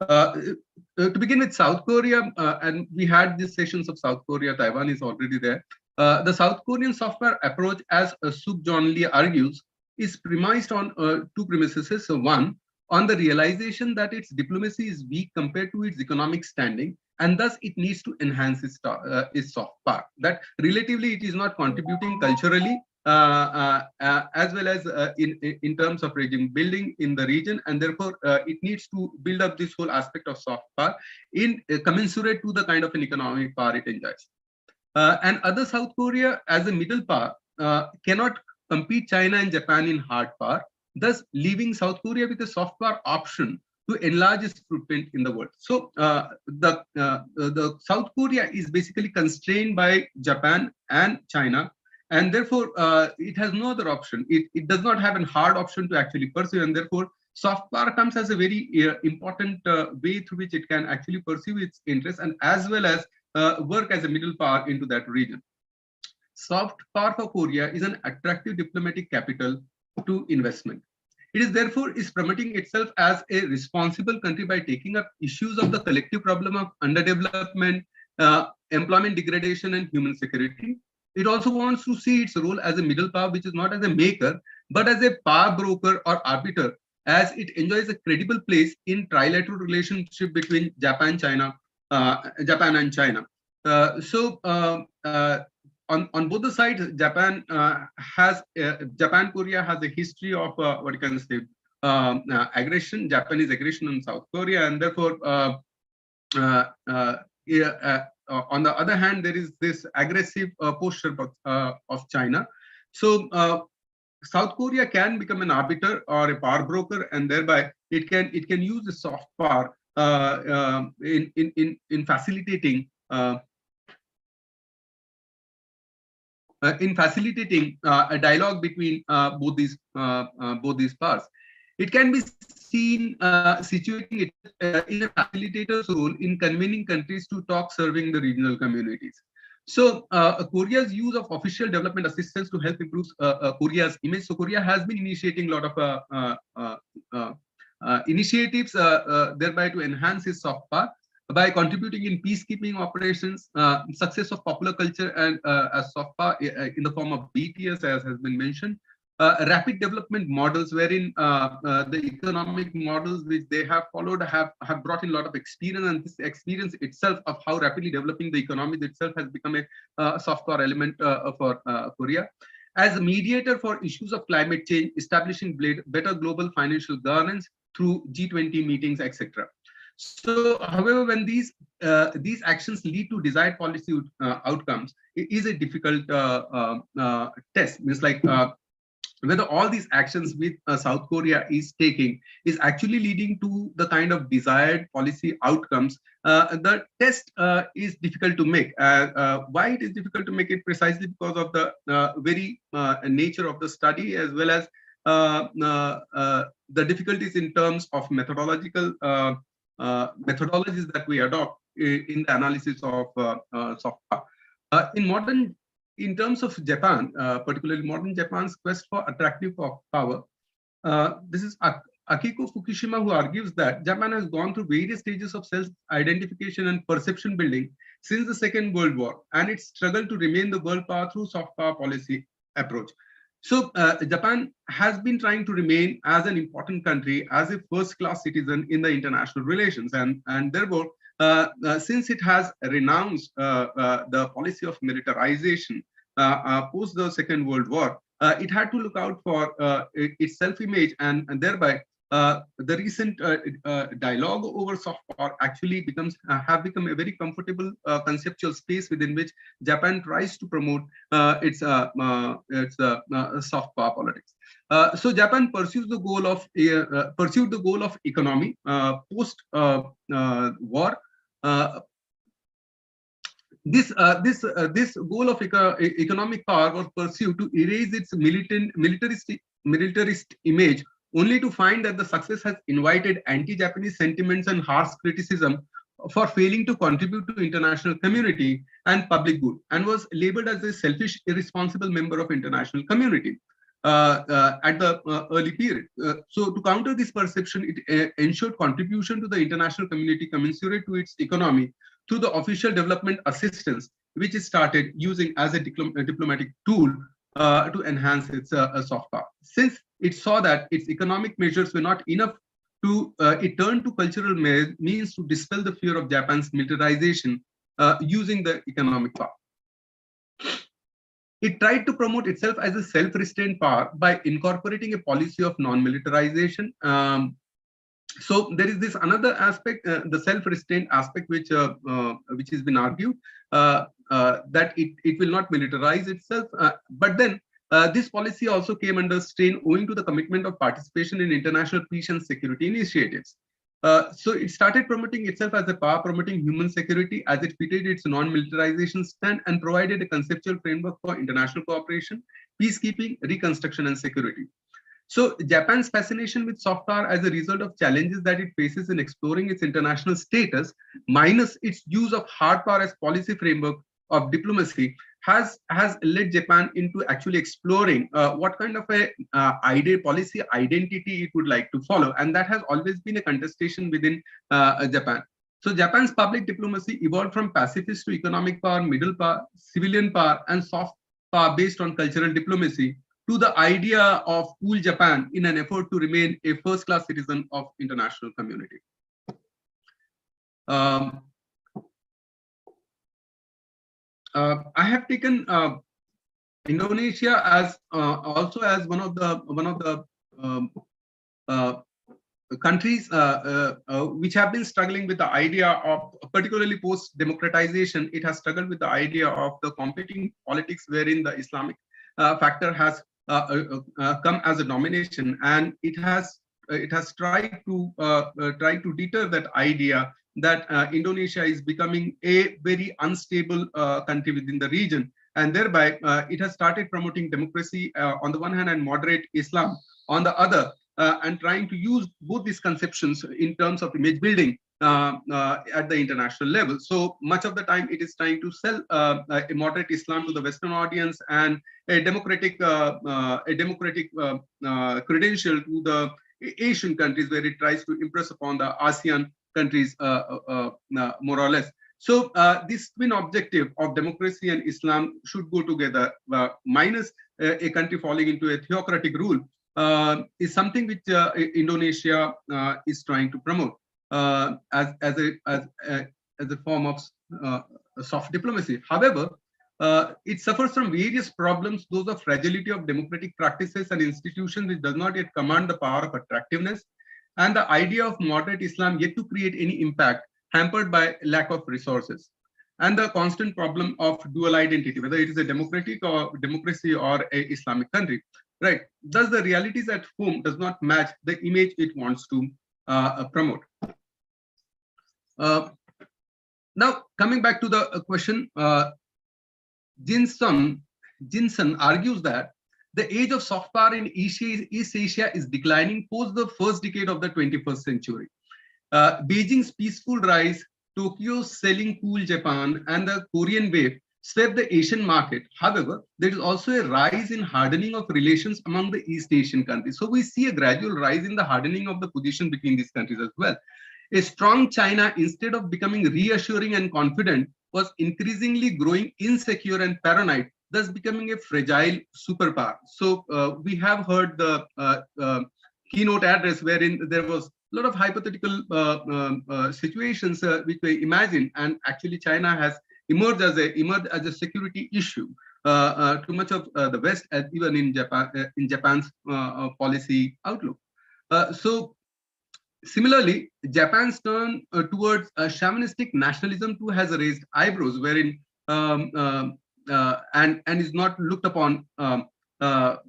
Speaker 9: To begin with South Korea, and we had these sessions of South Korea, Taiwan is already there. The South Korean soft power approach, as Suk John Lee argues, is premised on 2 premises. So one, on the realization that its diplomacy is weak compared to its economic standing, and thus it needs to enhance its soft power. That relatively it is not contributing culturally as well as in terms of regime building in the region, and therefore it needs to build up this whole aspect of soft power in commensurate to the kind of an economic power it enjoys. And other, South Korea as a middle power cannot compete China and Japan in hard power, thus leaving South Korea with a soft power option to enlarge its footprint in the world. So the South Korea is basically constrained by Japan and China, and therefore it has no other option. It does not have a hard option to actually pursue, and therefore soft power comes as a very important way through which it can actually pursue its interests and as well as work as a middle power into that region. Soft power for Korea is an attractive diplomatic capital to investment. It is therefore promoting itself as a responsible country by taking up issues of the collective problem of underdevelopment, employment degradation, and human security. It also wants to see its role as a middle power, which is not as a maker, but as a power broker or arbiter, as it enjoys a credible place in trilateral relationship between Japan and China. On both the sides, Japan Korea has a history of what you can say aggression, Japanese aggression on South Korea, and therefore on the other hand, there is this aggressive posture of China. So South Korea can become an arbiter or a power broker, and thereby it can use the soft power in facilitating a dialogue between both these powers. It can be seen situating it in a facilitator's role in convening countries to talk, serving the regional communities. So Korea's use of official development assistance to help improve Korea's image. So Korea has been initiating a lot of initiatives thereby to enhance its soft power by contributing in peacekeeping operations, success of popular culture and as soft power in the form of BTS, as has been mentioned, rapid development models wherein the economic models which they have followed have brought in a lot of experience, and this experience itself of how rapidly developing the economy itself has become a soft power element for Korea. As a mediator for issues of climate change, establishing better global financial governance through G20 meetings, etc. So, however, when these actions lead to desired policy outcomes, it is a difficult test. It's like whether all these actions with South Korea is taking is actually leading to the kind of desired policy outcomes. The test is difficult to make. Why it is difficult to make it? Precisely because of the very nature of the study, as well as the difficulties in terms of methodological methodologies that we adopt in the analysis of soft power. In terms of Japan, particularly modern Japan's quest for attractive power, this is Akiko Fukushima who argues that Japan has gone through various stages of self-identification and perception building since the Second World War, and its struggle to remain the world power through soft power policy approach. So Japan has been trying to remain as an important country, as a first-class citizen in the international relations, and therefore, since it has renounced the policy of militarization post the Second World War, it had to look out for its self-image, and thereby the recent dialogue over soft power actually have become a very comfortable conceptual space within which Japan tries to promote its soft power politics. So Japan pursued the goal of economy post war. This goal of economic power was pursued to erase its militarist image, only to find that the success has invited anti-Japanese sentiments and harsh criticism for failing to contribute to international community and public good, and was labeled as a selfish, irresponsible member of international community at the early period. So to counter this perception, it ensured contribution to the international community commensurate to its economy through the official development assistance, which it started using as a diplomatic tool to enhance its soft power. Since it saw that its economic measures were not enough, it turned to cultural means to dispel the fear of Japan's militarization using the economic power. It tried to promote itself as a self-restrained power by incorporating a policy of non-militarization. So there is this another aspect, the self-restraint aspect, which has been argued that it will not militarize itself. But then this policy also came under strain owing to the commitment of participation in international peace and security initiatives. So it started promoting itself as a power promoting human security as it fitted its non-militarization stand and provided a conceptual framework for international cooperation, peacekeeping, reconstruction, and security. So Japan's fascination with soft power as a result of challenges that it faces in exploring its international status, minus its use of hard power as policy framework of diplomacy, has led Japan into actually exploring what kind of a policy identity it would like to follow, and that has always been a contestation within Japan. So Japan's public diplomacy evolved from pacifist to economic power, middle power, civilian power, and soft power based on cultural diplomacy, to the idea of cool Japan in an effort to remain a first-class citizen of international community. I have taken Indonesia as also as one of the countries which have been struggling with the idea of, particularly post-democratization, it has struggled with the idea of the competing politics wherein the Islamic factor has come as a domination, and it has tried to deter that idea that Indonesia is becoming a very unstable country within the region, and thereby it has started promoting democracy on the one hand and moderate Islam on the other, and trying to use both these conceptions in terms of image building at the international level. So much of the time it is trying to sell a moderate Islam to the Western audience and a democratic credential to the Asian countries, where it tries to impress upon the ASEAN countries more or less. So this twin objective of democracy and Islam should go together, minus a country falling into a theocratic rule, is something which Indonesia is trying to promote as a form of soft diplomacy. However, it suffers from various problems, those of fragility of democratic practices and institutions, which does not yet command the power of attractiveness, and the idea of moderate Islam yet to create any impact, hampered by lack of resources, and the constant problem of dual identity, whether it is a democracy or a Islamic country, right? Thus, the realities at home does not match the image it wants to promote. Now, coming back to the question, Jinson argues that the age of soft power in East Asia is declining post the first decade of the 21st century. Beijing's peaceful rise, Tokyo's selling cool Japan, and the Korean wave swept the Asian market. However, there is also a rise in hardening of relations among the East Asian countries. So we see a gradual rise in the hardening of the position between these countries as well. A strong China, instead of becoming reassuring and confident, was increasingly growing insecure and paranoid, thus becoming a fragile superpower. So we have heard the keynote address wherein there was a lot of hypothetical situations which we imagine, and actually China has emerged as a security issue to much of the West, as even in Japan's policy outlook. So similarly, Japan's turn towards shamanistic nationalism too has raised eyebrows, wherein and is not looked upon the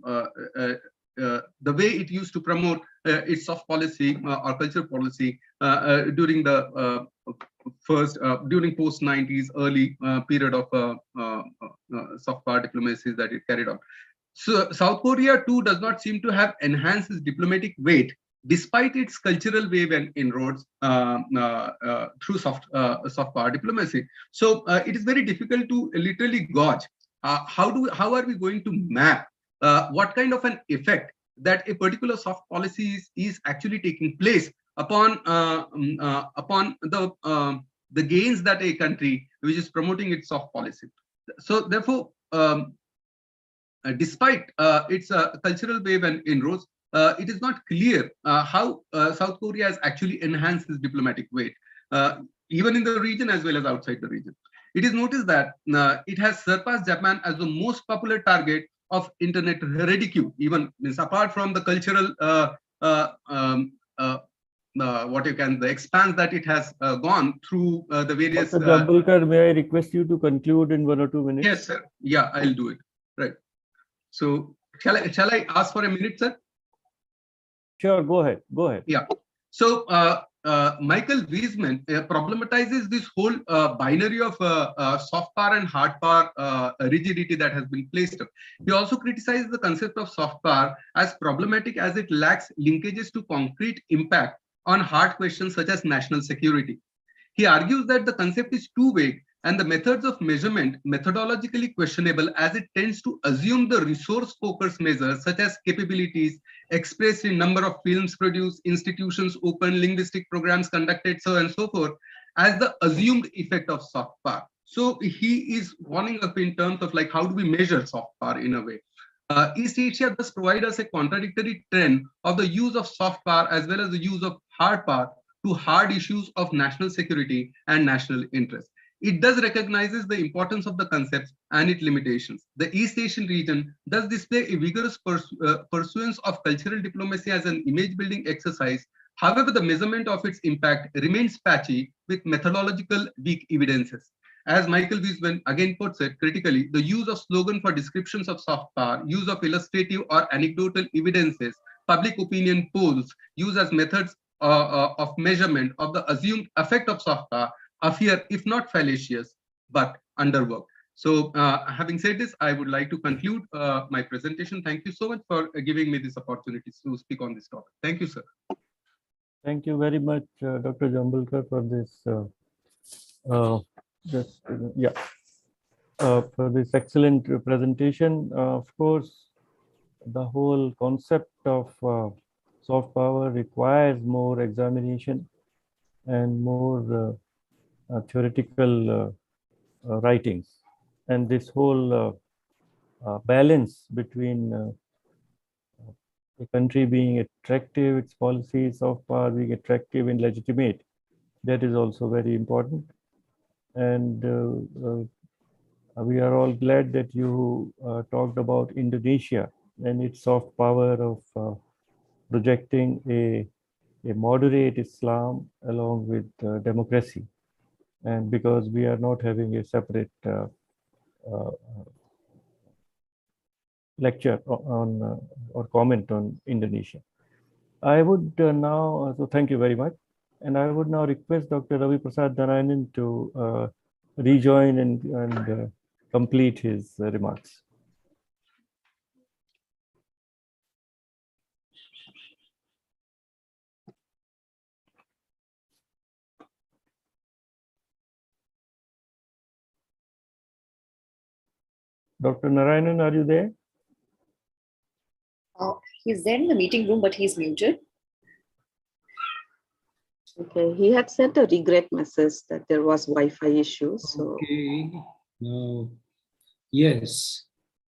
Speaker 9: way it used to promote its soft policy or culture policy during the during post-90s early period of soft power diplomacies that it carried on. So South Korea too does not seem to have enhanced its diplomatic weight despite its cultural wave and inroads through soft power diplomacy. So it is very difficult to literally gauge how are we going to map what kind of an effect that a particular soft policy is actually taking place upon the gains that a country which is promoting its soft policy. So therefore, despite its cultural wave and inroads, it is not clear how South Korea has actually enhanced its diplomatic weight, even in the region as well as outside the region. It is noticed that it has surpassed Japan as the most popular target of internet ridicule, even means apart from the cultural the expanse that it has gone through the various.
Speaker 3: Dr. Jambulkar, may I request you to conclude in 1 or 2 minutes?
Speaker 9: Yes, sir. Yeah, I'll do it. Right. So shall I ask for a minute, sir?
Speaker 3: Sure, go ahead. Go ahead.
Speaker 9: Yeah. So Michael Wiesmann problematizes this whole binary of soft power and hard power rigidity that has been placed up. He also criticizes the concept of soft power as problematic as it lacks linkages to concrete impact on hard questions such as national security. He argues that the concept is too vague and the methods of measurement methodologically questionable, as it tends to assume the resource-focused measures such as capabilities expressed in number of films produced, institutions open, linguistic programs conducted, so and so forth, as the assumed effect of soft power. So he is warning up in terms of like, how do we measure soft power in a way? East Asia thus provides us a contradictory trend of the use of soft power as well as the use of hard power to hard issues of national security and national interest. It does recognizes the importance of the concepts and its limitations. The East Asian region does display a vigorous pursuance of cultural diplomacy as an image-building exercise. However, the measurement of its impact remains patchy with methodological weak evidences. As Michael Wiesmann again puts it critically, the use of slogan for descriptions of soft power, use of illustrative or anecdotal evidences, public opinion polls, used as methods of measurement of the assumed effect of soft power appear, if not fallacious, but underworked. So having said this, I would like to conclude my presentation. Thank you so much for giving me this opportunity to speak on this topic. Thank you, sir.
Speaker 3: Thank you very much, Dr. Jambulkar, for this for this excellent presentation. Of course, the whole concept of soft power requires more examination and more theoretical writings. And this whole balance between a country being attractive, its policies, soft power being attractive and legitimate, that is also very important. And we are all glad that you talked about Indonesia and its soft power of projecting a moderate Islam along with democracy. And because we are not having a separate lecture on or comment on Indonesia. I would now, so thank you very much. And I would now request Dr. Ravi Prasad Narayanan to rejoin and complete his remarks. Dr. Narayanan, are you there?
Speaker 1: He's there in the meeting room, but he's muted.
Speaker 2: Okay, he had sent a regret message that there was Wi-Fi issues. So
Speaker 5: Okay, now, yes,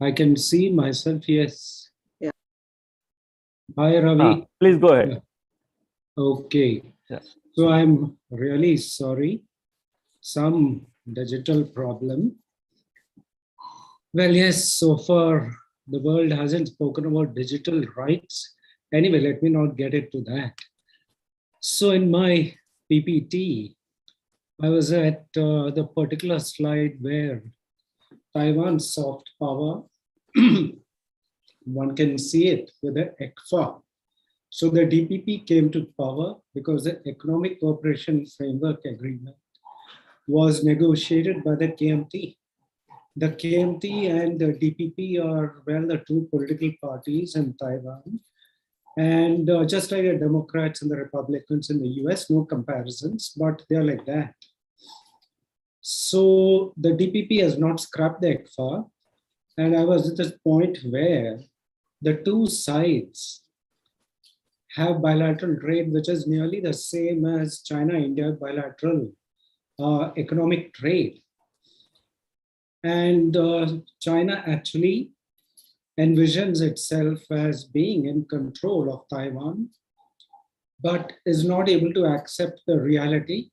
Speaker 5: I can see myself, yes.
Speaker 2: Yeah.
Speaker 5: Hi, Ravi.
Speaker 3: Please go ahead.
Speaker 5: Yeah. Okay,
Speaker 3: Yeah.
Speaker 5: so I'm really sorry, some digital problem. Well, yes, so far the world hasn't spoken about digital rights. Anyway, let me not get into that. So in my PPT, I was at the particular slide where Taiwan's soft power, one can see it with the ECFA. So the DPP came to power because the Economic Cooperation Framework Agreement was negotiated by the KMT. The KMT and the DPP are, well, the two political parties in Taiwan. And just like the Democrats and the Republicans in the US, no comparisons, but they're like that. So the DPP has not scrapped the ECFA. And I was at this point where the two sides have bilateral trade, which is nearly the same as China-India bilateral economic trade. And China actually envisions itself as being in control of Taiwan, but is not able to accept the reality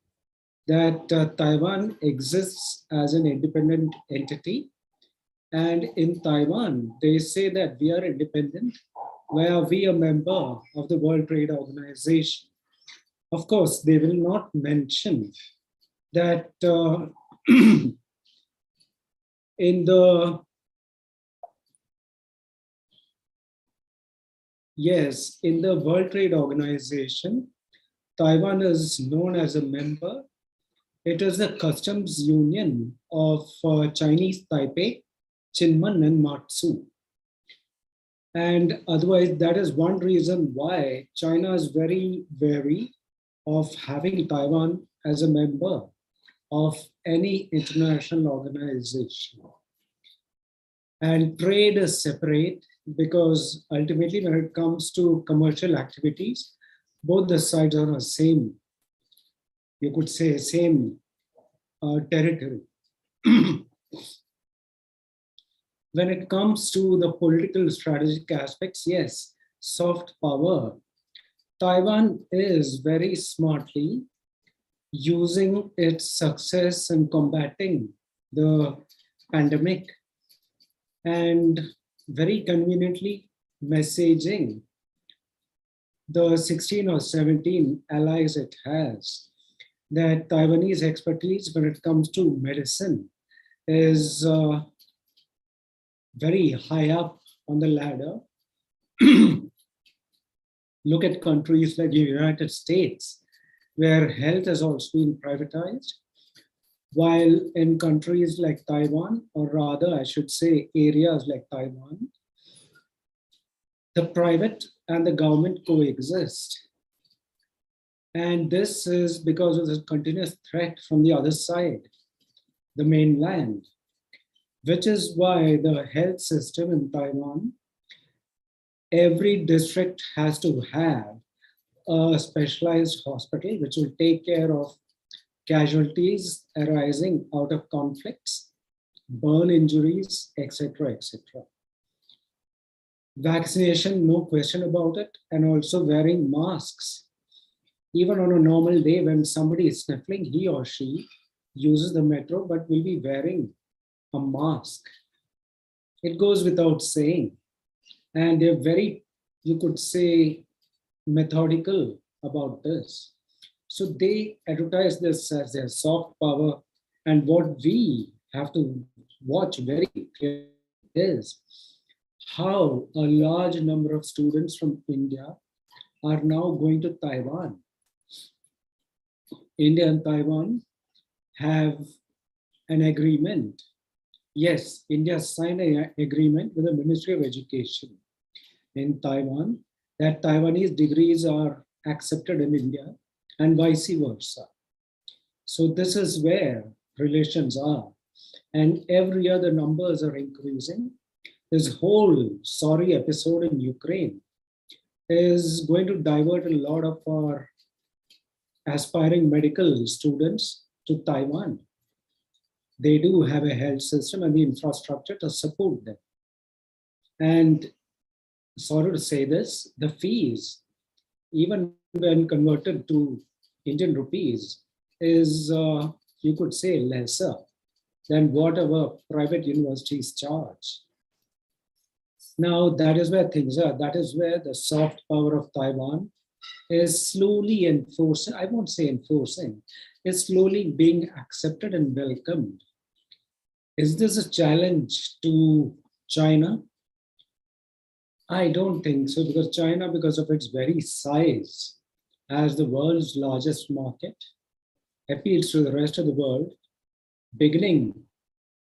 Speaker 5: that Taiwan exists as an independent entity. And in Taiwan, they say that we are independent, where we are a member of the World Trade Organization. Of course, they will not mention that in the World Trade Organization, Taiwan is known as a member. It is the customs union of Chinese Taipei, Chinman, and Matsu. And otherwise, that is one reason why China is very wary of having Taiwan as a member of any international organization. And trade is separate because ultimately when it comes to commercial activities, both the sides are the same, you could say same territory. When it comes to the political strategic aspects, yes, soft power. Taiwan is very smartly using its success in combating the pandemic and very conveniently messaging the 16 or 17 allies it has that Taiwanese expertise when it comes to medicine is very high up on the ladder. Look at countries like the United States, where health has also been privatized, while in countries like Taiwan, or rather I should say areas like Taiwan, the private and the government coexist. And this is because of the continuous threat from the other side, the mainland, which is why the health system in Taiwan
Speaker 10: every district has to have a specialized hospital which will take care of casualties arising out of conflicts, burn injuries, etc., etc. Vaccination, no question about it, and also wearing masks. Even on a normal day when somebody is sniffling, he or she uses the metro but will be wearing a mask. It goes without saying. And they're very, you could say, methodical about this. So they advertise this as their soft power. And what we have to watch very clearly is how a large number of students from India are now going to Taiwan. India and Taiwan have an agreement. Yes, India signed an agreement with the Ministry of Education in Taiwan that Taiwanese degrees are accepted in India and vice versa. So this is where relations are. And every year the numbers are increasing. This whole sorry episode in Ukraine is going to divert a lot of our aspiring medical students to Taiwan. They do have a health system and the infrastructure to support them. And sorry to say this, the fees, even when converted to Indian rupees, is, you could say, lesser than what our private universities charge. Now, that is where things are. That is where the soft power of Taiwan is slowly enforcing, I won't say enforcing, is slowly being accepted and welcomed. Is this a challenge to China? I don't think so, because China, because of its very size, as the world's largest market, appeals to the rest of the world, beginning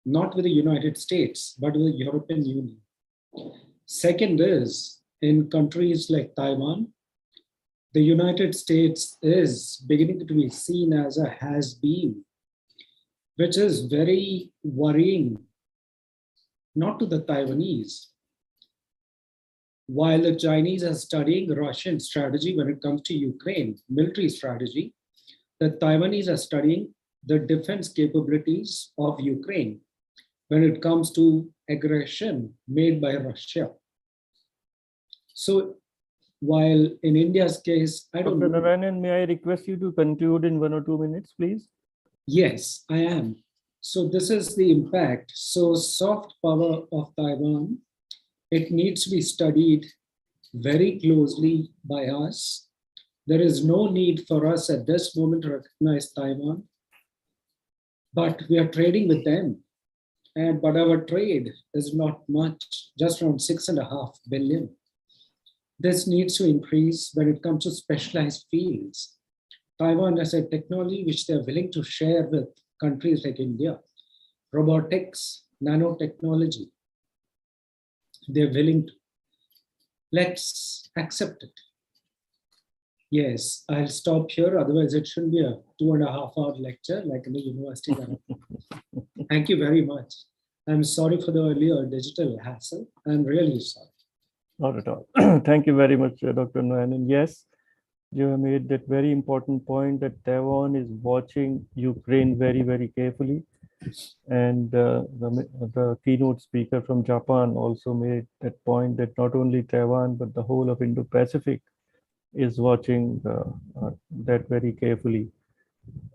Speaker 10: not with the United States, but with the European Union. Second is, in countries like Taiwan, the United States is beginning to be seen as a has-been, which is very worrying, not to the Taiwanese. While the Chinese are studying Russian strategy when it comes to Ukraine, military strategy, the Taiwanese are studying the defense capabilities of Ukraine when it comes to aggression made by Russia. So while in India's case, I don't know.
Speaker 3: Dr. Narayanan, may I request you to conclude in 1 or 2 minutes, please?
Speaker 10: Yes, I am. So this is the impact. So soft power of Taiwan, it needs to be studied very closely by us. There is no need for us at this moment to recognize Taiwan, but we are trading with them. But our trade is not much, just around 6.5 billion. This needs to increase when it comes to specialized fields. Taiwan has a technology which they're willing to share with countries like India. Robotics, nanotechnology. They're willing to. Let's accept it. Yes, I'll stop here. Otherwise, it should be a 2.5-hour lecture like in the university. Thank you very much. I'm sorry for the earlier digital hassle. I'm really sorry.
Speaker 3: Not at all. Thank you very much, Dr. Narayanan. Yes, you have made that very important point that Taiwan is watching Ukraine very, very carefully. And the keynote speaker from Japan also made that point that not only Taiwan, but the whole of Indo-Pacific is watching that very carefully.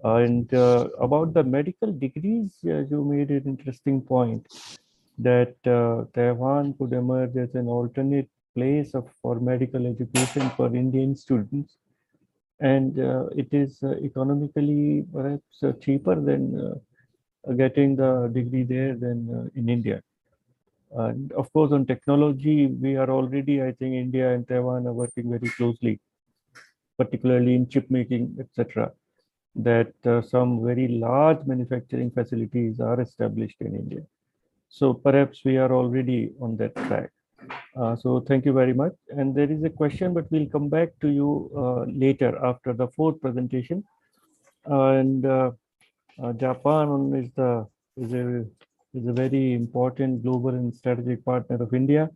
Speaker 3: And about the medical degrees, you made an interesting point that Taiwan could emerge as an alternate place for medical education for Indian students. And it is economically perhaps cheaper than getting the degree there than in India. And of course, on technology, we are already, I think, India and Taiwan are working very closely, particularly in chip making, etc. That some very large manufacturing facilities are established in India. So perhaps we are already on that track. So thank you very much. And there is a question, but we'll come back to you later after the fourth presentation. Japan is a very important global and strategic partner of India,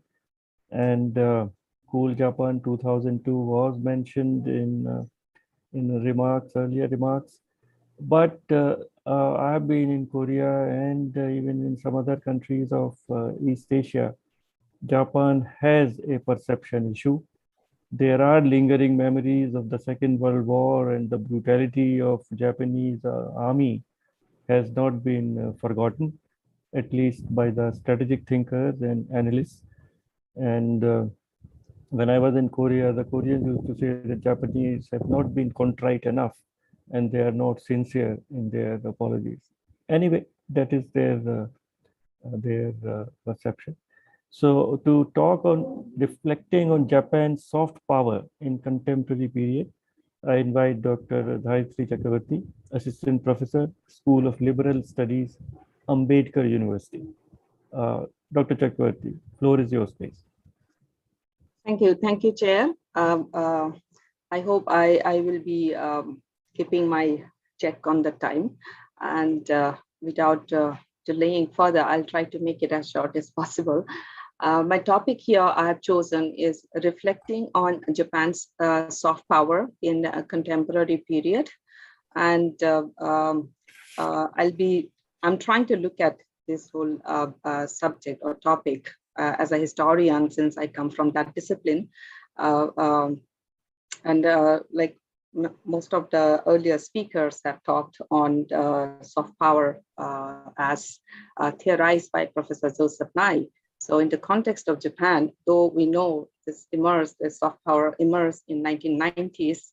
Speaker 3: and Cool Japan 2002 was mentioned in remarks, earlier remarks. But I have been in Korea and even in some other countries of East Asia. Japan has a perception issue. There are lingering memories of the Second World War, and the brutality of Japanese army has not been forgotten, at least by the strategic thinkers and analysts. And when I was in Korea, the Koreans used to say that Japanese have not been contrite enough and they are not sincere in their apologies. Anyway, that is their perception. So to talk on reflecting on Japan's soft power in contemporary period, I invite Dr. Dharitri Chakravartty, Assistant Professor, School of Liberal Studies, Ambedkar University. Dr. Chakravartty, floor is yours, please.
Speaker 2: Thank you, Chair. I hope I will be keeping my check on the time, and without delaying further, I'll try to make it as short as possible. My topic here I have chosen is reflecting on Japan's soft power in a contemporary period. And I'm trying to look at this whole subject or topic as a historian, since I come from that discipline. Like most of the earlier speakers have talked on soft power as theorized by Professor Joseph Nye. So in the context of Japan, though we know this soft power emerged in 1990s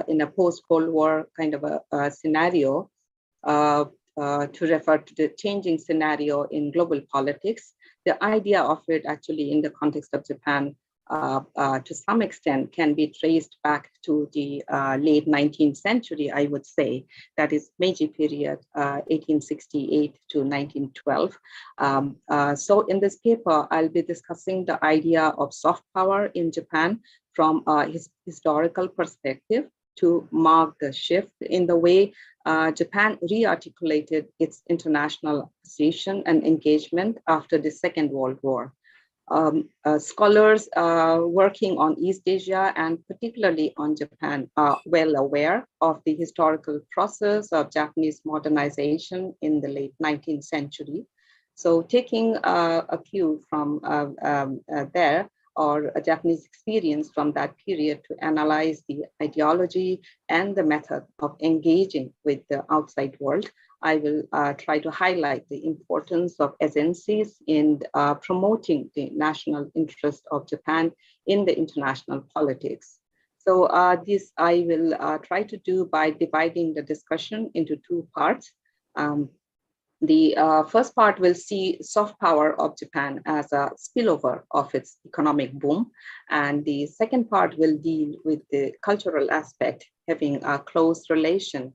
Speaker 2: in a post-Cold War kind of a scenario, to refer to the changing scenario in global politics, the idea of it actually in the context of Japan to some extent can be traced back to the late 19th century, I would say. That is Meiji period, 1868 to 1912. So in this paper, I'll be discussing the idea of soft power in Japan from a historical perspective to mark the shift in the way Japan re-articulated its international position and engagement after the Second World War. Scholars working on East Asia and particularly on Japan are well aware of the historical process of Japanese modernization in the late 19th century. So taking a cue from there, or a Japanese experience from that period to analyze the ideology and the method of engaging with the outside world, I will try to highlight the importance of agencies in promoting the national interest of Japan in the international politics. So this I will try to do by dividing the discussion into two parts. The first part will see soft power of Japan as a spillover of its economic boom. And the second part will deal with the cultural aspect, having a close relation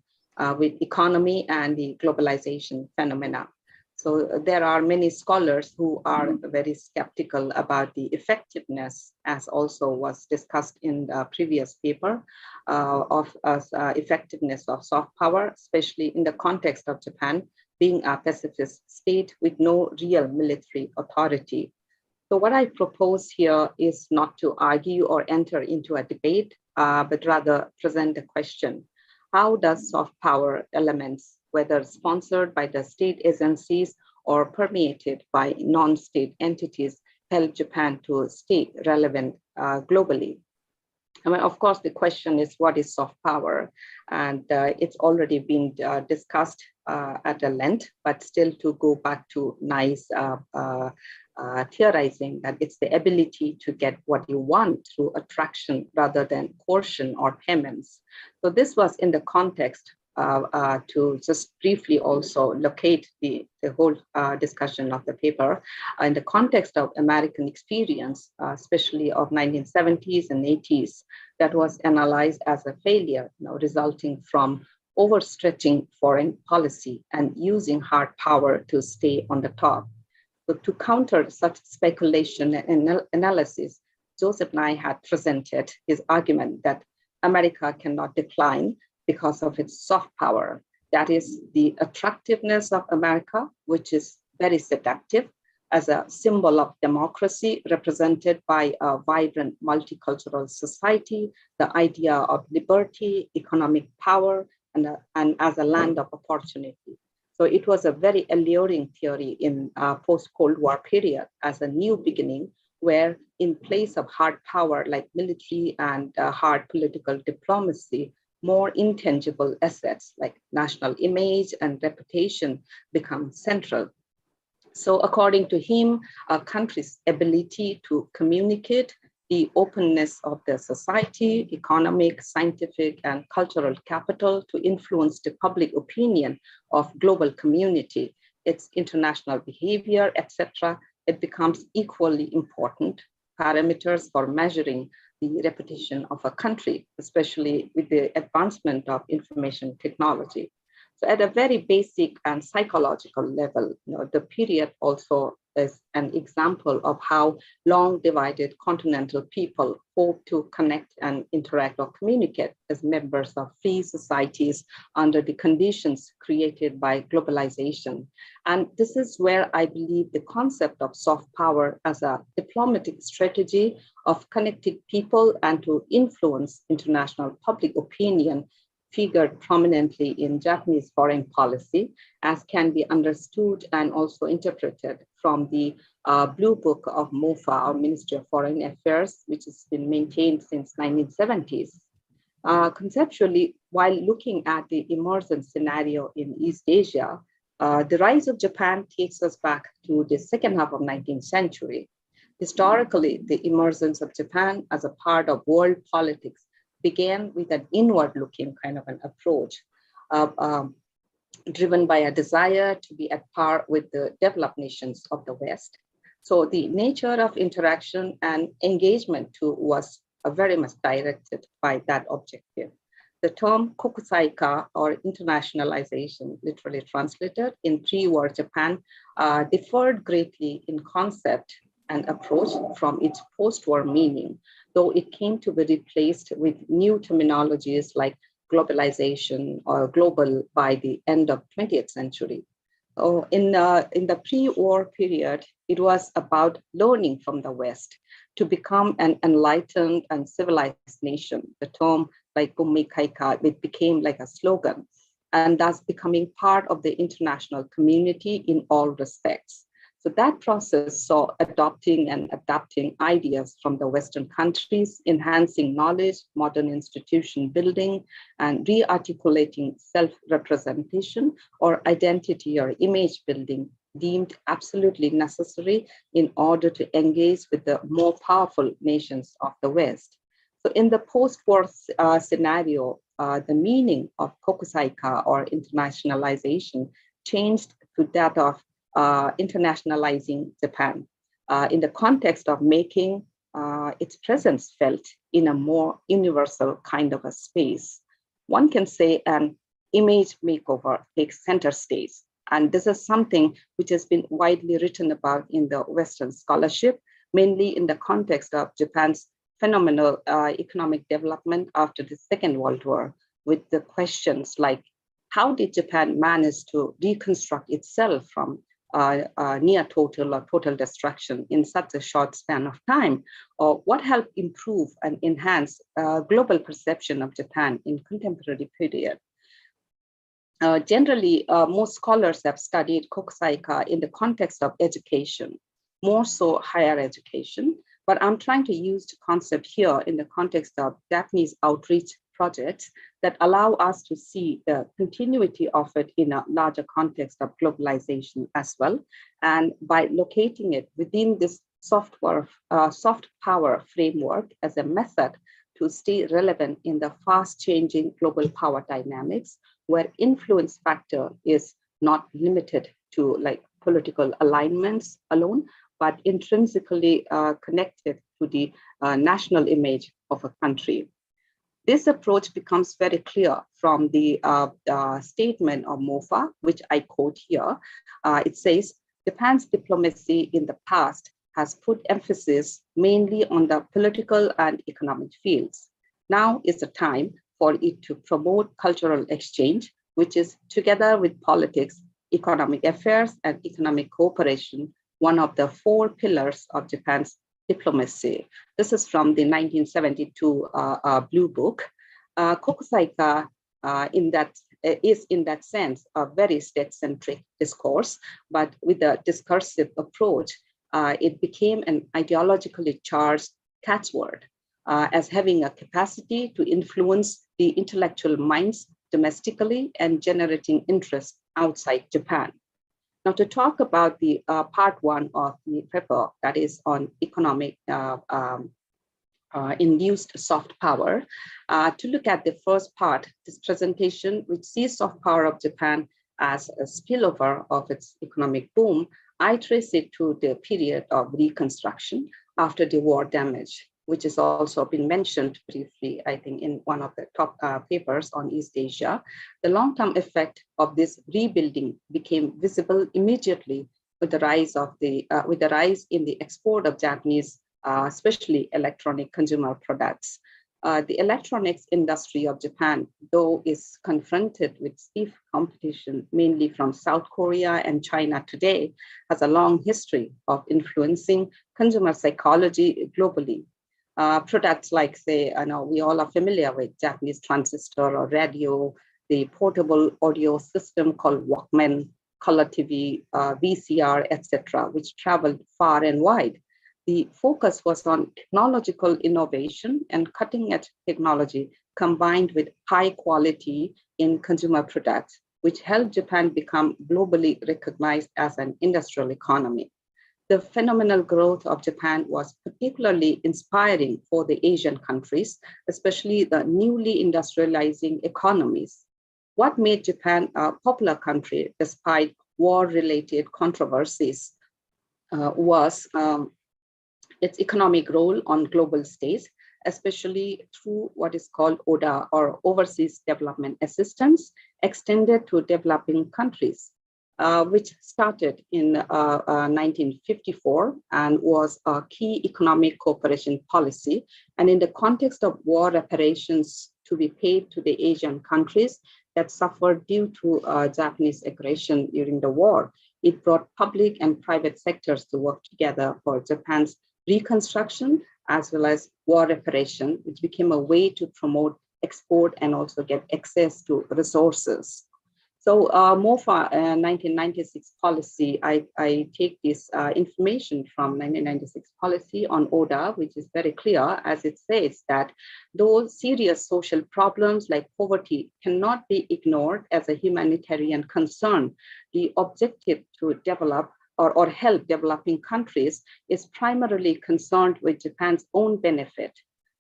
Speaker 2: with economy and the globalization phenomena. So there are many scholars who are very skeptical about the effectiveness, as also was discussed in the previous paper, of effectiveness of soft power, especially in the context of Japan being a pacifist state with no real military authority. So what I propose here is not to argue or enter into a debate, but rather present a question. How does soft power elements, whether sponsored by the state agencies or permeated by non-state entities, help Japan to stay relevant globally? I mean, of course, the question is, what is soft power? And it's already been discussed at a length, but still to go back to Nye's theorizing that it's the ability to get what you want through attraction rather than coercion or payments. So this was in the context to just briefly also locate the whole discussion of the paper in the context of American experience, especially of 1970s and 80s, that was analyzed as a failure, resulting from overstretching foreign policy and using hard power to stay on the top. So to counter such speculation and analysis, Joseph Nye had presented his argument that America cannot decline because of its soft power. That is the attractiveness of America, which is very seductive, as a symbol of democracy represented by a vibrant multicultural society, the idea of liberty, economic power, and as a land of opportunity. So it was a very alluring theory in post-Cold War period as a new beginning, where in place of hard power like military and hard political diplomacy, more intangible assets like national image and reputation become central. So according to him, a country's ability to communicate, the openness of the society, economic, scientific, and cultural capital to influence the public opinion of global community, its international behavior, etc., it becomes equally important parameters for measuring the reputation of a country, especially with the advancement of information technology. So at a very basic and psychological level, the period also is an example of how long divided continental people hope to connect and interact or communicate as members of free societies under the conditions created by globalization. And this is where I believe the concept of soft power as a diplomatic strategy of connecting people and to influence international public opinion figured prominently in Japanese foreign policy, as can be understood and also interpreted from the Blue Book of MOFA, or Ministry of Foreign Affairs, which has been maintained since 1970s. Conceptually, while looking at the emergence scenario in East Asia, the rise of Japan takes us back to the second half of 19th century. Historically, the emergence of Japan as a part of world politics began with an inward-looking kind of an approach, driven by a desire to be at par with the developed nations of the West. So the nature of interaction and engagement too was very much directed by that objective. The term kokusaika, or internationalization, literally translated in pre-war Japan, differed greatly in concept and approach from its post-war meaning, though it came to be replaced with new terminologies like globalization or global by the end of 20th century. In the pre-war period, it was about learning from the West to become an enlightened and civilized nation. The term like Gummikaika, it became like a slogan, and thus becoming part of the international community in all respects. So that process saw adopting and adapting ideas from the Western countries, enhancing knowledge, modern institution building, and re-articulating self-representation or identity or image building deemed absolutely necessary in order to engage with the more powerful nations of the West. So in the post-war scenario, the meaning of kokusaika, or internationalization, changed to that of internationalizing Japan in the context of making its presence felt in a more universal kind of a space. One can say an image makeover takes center stage. And this is something which has been widely written about in the Western scholarship, mainly in the context of Japan's phenomenal economic development after the Second World War, with the questions like, how did Japan manage to reconstruct itself from near total or total destruction in such a short span of time? Or what helped improve and enhance global perception of Japan in contemporary period? Generally, most scholars have studied kokusaika in the context of education, more so higher education, but I'm trying to use the concept here in the context of Japanese outreach projects that allow us to see the continuity of it in a larger context of globalization as well. And by locating it within this soft power framework as a method to stay relevant in the fast changing global power dynamics, where influence factor is not limited to like political alignments alone, but intrinsically connected to the national image of a country. This approach becomes very clear from the statement of MOFA, which I quote here. It says, Japan's diplomacy in the past has put emphasis mainly on the political and economic fields. Now is the time for it to promote cultural exchange, which is together with politics, economic affairs, and economic cooperation one of the 4 pillars of Japan's diplomacy. This is from the 1972 Blue Book. Kokusaika is in that sense a very state-centric discourse, but with a discursive approach, it became an ideologically charged catchword as having a capacity to influence the intellectual minds domestically and generating interest outside Japan. Now, to talk about the part 1 of the paper, that is on economic induced soft power, to look at the first part, this presentation, which sees soft power of Japan as a spillover of its economic boom, I trace it to the period of reconstruction after the war damage, which has also been mentioned briefly, I think, in one of the top papers on East Asia. The long-term effect of this rebuilding became visible immediately with the rise in the export of Japanese, especially electronic consumer products. The electronics industry of Japan, though, is confronted with stiff competition, mainly from South Korea and China today, has a long history of influencing consumer psychology globally. Products like, say, I know we all are familiar with Japanese transistor or radio, the portable audio system called Walkman, color TV, VCR, etc., which traveled far and wide. The focus was on technological innovation and cutting-edge technology combined with high quality in consumer products, which helped Japan become globally recognized as an industrial economy. The phenomenal growth of Japan was particularly inspiring for the Asian countries, especially the newly industrializing economies. What made Japan a popular country despite war-related controversies was its economic role on global stage, especially through what is called ODA, or Overseas Development Assistance, extended to developing countries, which started in 1954 and was a key economic cooperation policy. And in the context of war reparations to be paid to the Asian countries that suffered due to Japanese aggression during the war, it brought public and private sectors to work together for Japan's reconstruction as well as war reparation, which became a way to promote export and also get access to resources. So more for 1996 policy, I take this information from 1996 policy on ODA, which is very clear as it says that those serious social problems like poverty cannot be ignored as a humanitarian concern. The objective to develop or help developing countries is primarily concerned with Japan's own benefit.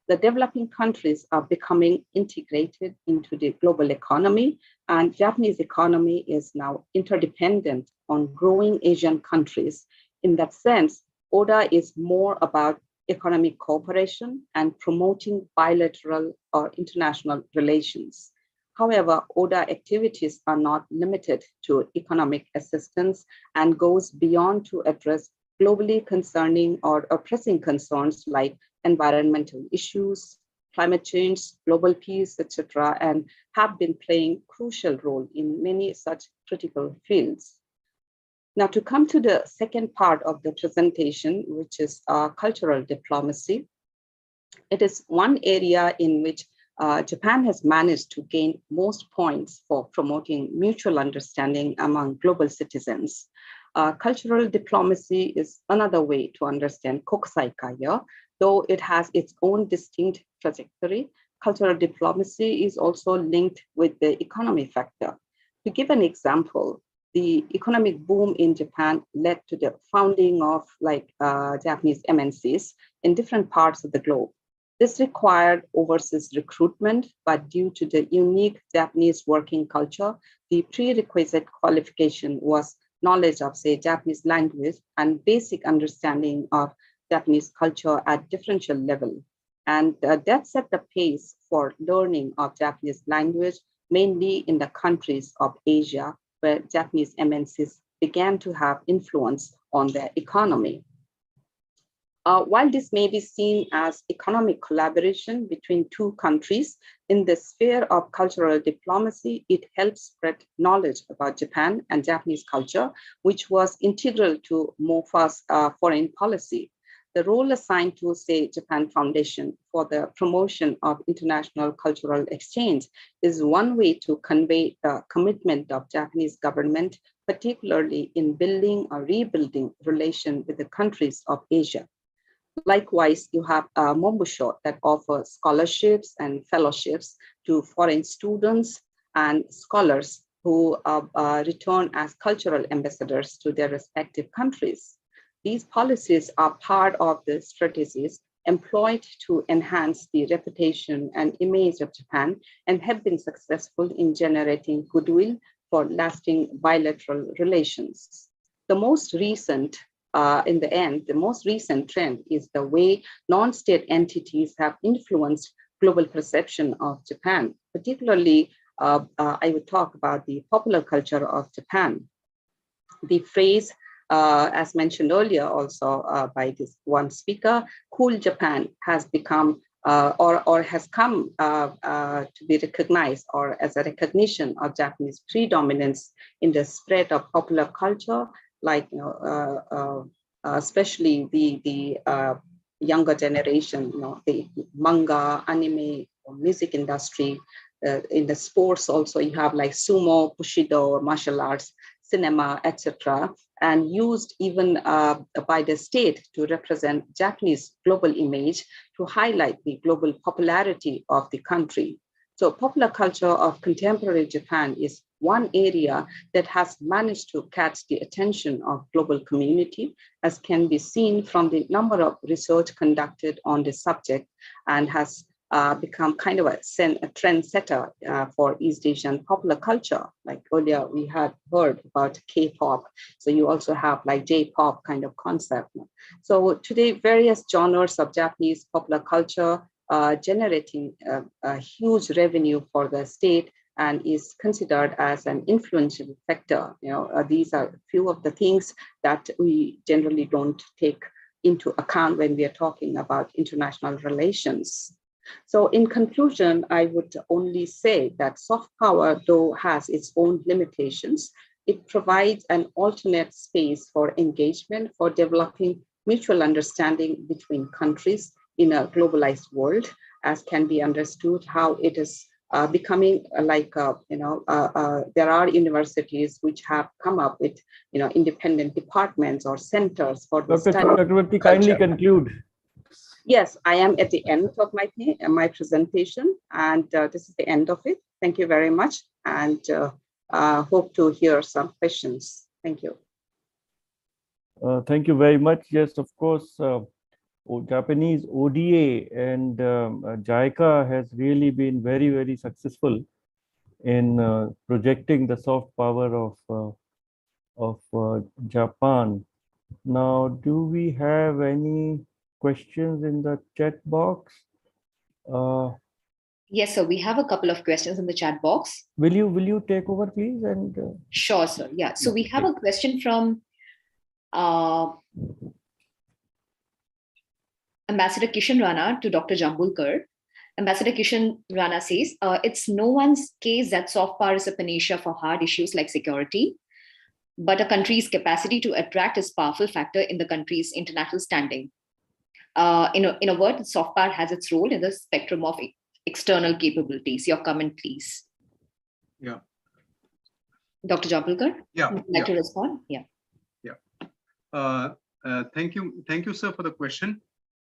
Speaker 2: The developing countries are becoming integrated into the global economy, and Japanese economy is now interdependent on growing Asian countries. In that sense, ODA is more about economic cooperation and promoting bilateral or international relations. However, ODA activities are not limited to economic assistance and goes beyond to address globally concerning or pressing concerns like environmental issues, climate change, global peace, etc., and have been playing crucial role in many such critical fields. Now, to come to the second part of the presentation, which is cultural diplomacy, it is one area in which Japan has managed to gain most points for promoting mutual understanding among global citizens. Cultural diplomacy is another way to understand Kokusaika here. Though it has its own distinct trajectory, cultural diplomacy is also linked with the economy factor. To give an example, the economic boom in Japan led to the founding of Japanese MNCs in different parts of the globe. This required overseas recruitment, but due to the unique Japanese working culture, the prerequisite qualification was knowledge of, say, Japanese language and basic understanding of Japanese culture at differential level. And that set the pace for learning of Japanese language, mainly in the countries of Asia, where Japanese MNCs began to have influence on their economy. While this may be seen as economic collaboration between two countries, in the sphere of cultural diplomacy, it helps spread knowledge about Japan and Japanese culture, which was integral to MOFA's foreign policy. The role assigned to, say, Japan Foundation for the promotion of international cultural exchange is one way to convey the commitment of Japanese government, particularly in building or rebuilding relations with the countries of Asia. Likewise, you have Mombusho that offers scholarships and fellowships to foreign students and scholars who return as cultural ambassadors to their respective countries. These policies are part of the strategies employed to enhance the reputation and image of Japan and have been successful in generating goodwill for lasting bilateral relations. The most recent the most recent trend is the way non-state entities have influenced global perception of Japan. Particularly, I would talk about the popular culture of Japan. The phrase, as mentioned earlier also by this one speaker, cool Japan has become or has come to be recognized or as a recognition of Japanese predominance in the spread of popular culture, like especially the younger generation, the manga, anime, music industry. In the sports also, you have like sumo, bushido, martial arts, cinema, etc., and used even by the state to represent Japanese global image to highlight the global popularity of the country. So popular culture of contemporary Japan is one area that has managed to catch the attention of global community, as can be seen from the number of research conducted on the subject, and has become kind of a trendsetter for East Asian popular culture. Like earlier, we had heard about K-pop. So you also have like J-pop kind of concept. So today, various genres of Japanese popular culture generating a huge revenue for the state and is considered as an influential factor. These are a few of the things that we generally don't take into account when we are talking about international relations. So in conclusion, I would only say that soft power, though has its own limitations, it provides an alternate space for engagement, for developing mutual understanding between countries in a globalized world, as can be understood how it is becoming like, there are universities which have come up with, independent departments or centers for the
Speaker 3: Dr.
Speaker 2: study.
Speaker 3: Chakravartty, kindly conclude.
Speaker 2: Yes, I am at the end of my presentation, and this is the end of it. Thank you very much, and hope to hear some questions. Thank you.
Speaker 3: Thank you very much. Yes, of course, Japanese ODA and JICA has really been very, very successful in projecting the soft power of Japan. Now, do we have any questions in the chat box?
Speaker 1: Yes, sir. We have a couple of questions in the chat box.
Speaker 3: Will you take over, please? And
Speaker 1: sure, sir. Yeah. So we have a question from Ambassador Kishan Rana to Dr. Jambulkar. Ambassador Kishan Rana says, it's no one's case that soft power is a panacea for hard issues like security, but a country's capacity to attract is a powerful factor in the country's international standing. In a word, soft power has its role in the spectrum of external capabilities. Your comment, please.
Speaker 9: Yeah.
Speaker 1: Dr. Jambulkar?
Speaker 9: Yeah.
Speaker 1: Would you like to respond? Yeah.
Speaker 9: Yeah. Thank you, sir, for the question.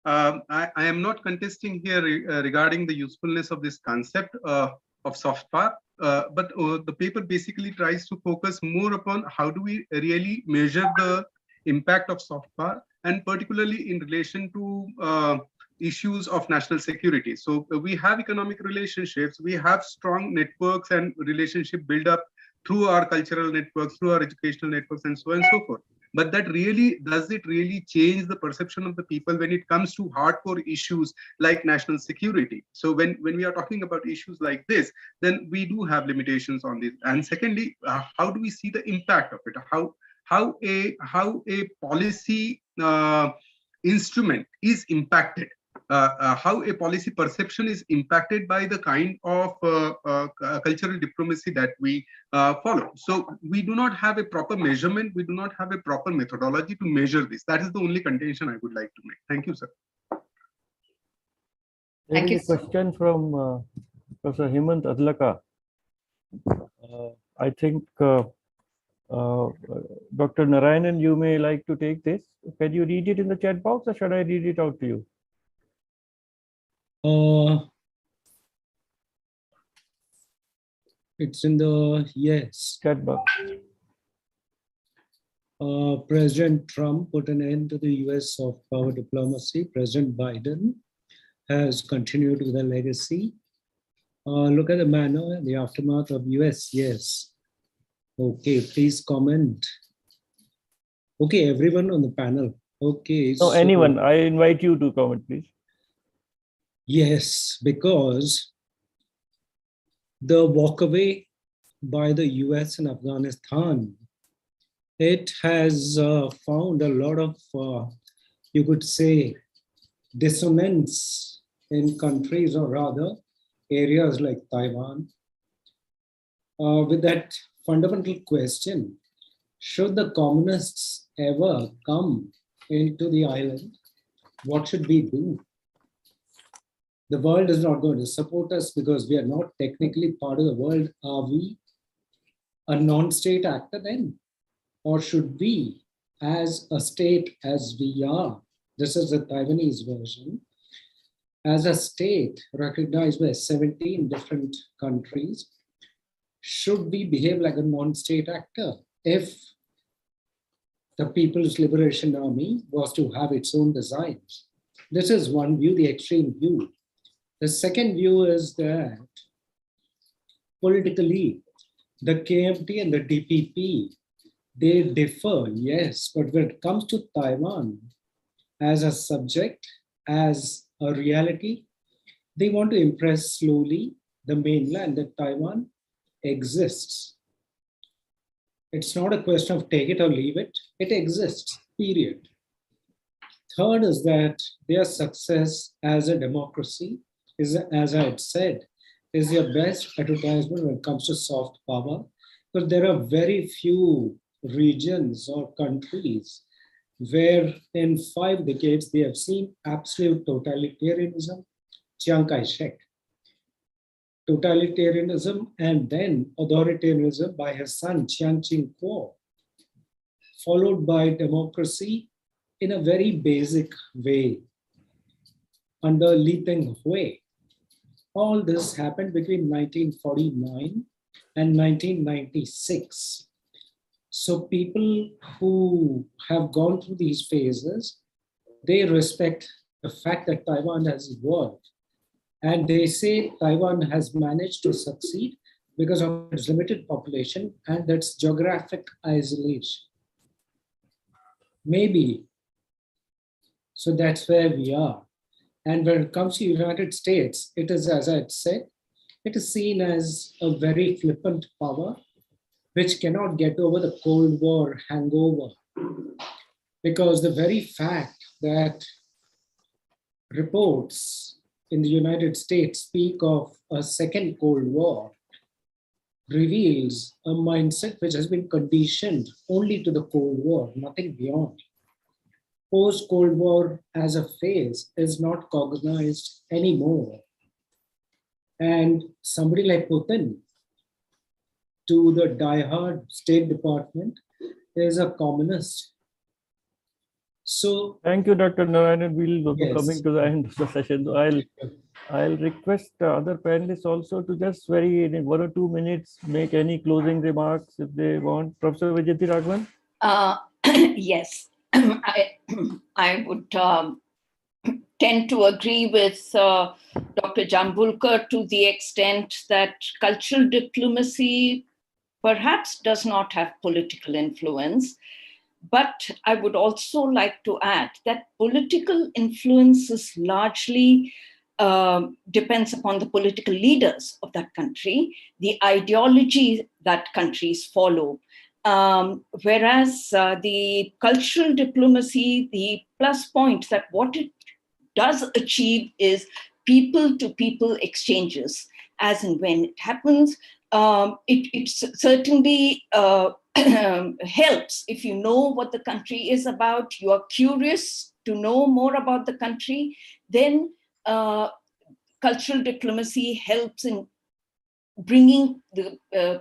Speaker 9: I am not contesting here regarding the usefulness of this concept of soft power, but the paper basically tries to focus more upon how do we really measure the impact of soft power, and particularly in relation to issues of national security. So we have economic relationships, we have strong networks and relationship build up through our cultural networks, through our educational networks, and so on and so forth. But that really, does it really change the perception of the people when it comes to hardcore issues like national security? So when we are talking about issues like this, then we do have limitations on this. And secondly, how do we see the impact of it? How a policy instrument is impacted, how a policy perception is impacted by the kind of cultural diplomacy that we follow. So we do not have a proper measurement, we do not have a proper methodology to measure this. That is the only contention I would like to make. Thank you, sir.
Speaker 3: There is a question from Professor Hemant Adlaka. I think Dr. Narayanan, you may like to take this. Can you read it in the chat box, or should I read it out to you?
Speaker 10: It's in the
Speaker 3: chat box.
Speaker 10: President Trump put an end to the US soft power diplomacy. President Biden has continued with the legacy. Look at the manner and the aftermath of US yes. Okay, please comment. Okay, everyone on the panel. Okay.
Speaker 3: No, anyone. I invite you to comment, please.
Speaker 10: Yes, because the walkaway by the US and Afghanistan, it has found a lot of, you could say, dissonance in countries, or rather areas like Taiwan, with that fundamental question: should the communists ever come into the island? What should we do? The world is not going to support us because we are not technically part of the world. Are we a non-state actor then? Or should we, as a state as we are, this is the Taiwanese version, as a state recognized by 17 different countries, should we behave like a non-state actor if the People's Liberation Army was to have its own designs? This is one view, the extreme view. The second view is that politically, the KMT and the DPP, they differ, yes, but when it comes to Taiwan as a subject, as a reality, they want to impress slowly the mainland that Taiwan exists. It's not a question of take it or leave it. It exists, period. Third is that their success as a democracy is, as I had said, is their best advertisement when it comes to soft power, because there are very few regions or countries where in 5 decades they have seen absolute totalitarianism, Chiang Kai-shek, totalitarianism, and then authoritarianism by his son Chiang Ching-kuo, followed by democracy in a very basic way under Li Teng-hui. All this happened between 1949 and 1996. So people who have gone through these phases, they respect the fact that Taiwan has evolved. And they say Taiwan has managed to succeed because of its limited population and its geographic isolation. Maybe. So that's where we are. And when it comes to United States, it is, as I had said, it is seen as a very flippant power which cannot get over the Cold War hangover. Because the very fact that reports in the United States speak of a second Cold War reveals a mindset which has been conditioned only to the Cold War, nothing beyond. Post-Cold War as a phase is not cognized anymore. And somebody like Putin, to the diehard State Department, is a communist. So
Speaker 3: thank you, Dr. Narayanan. We'll be
Speaker 10: yes.
Speaker 3: coming to the end of the session. So I'll request other panelists also to just in 1 or 2 minutes make any closing remarks if they want. Professor Vyjayanti Raghavan?
Speaker 4: Yes, I would tend to agree with Dr. Jambulkar to the extent that cultural diplomacy perhaps does not have political influence. But I would also like to add that political influence is largely depends upon the political leaders of that country, the ideology that countries follow. Whereas the cultural diplomacy, the plus point that what it does achieve is people-to-people exchanges. As and when it happens, it certainly helps if you know what the country is about, you are curious to know more about the country, then cultural diplomacy helps in bringing the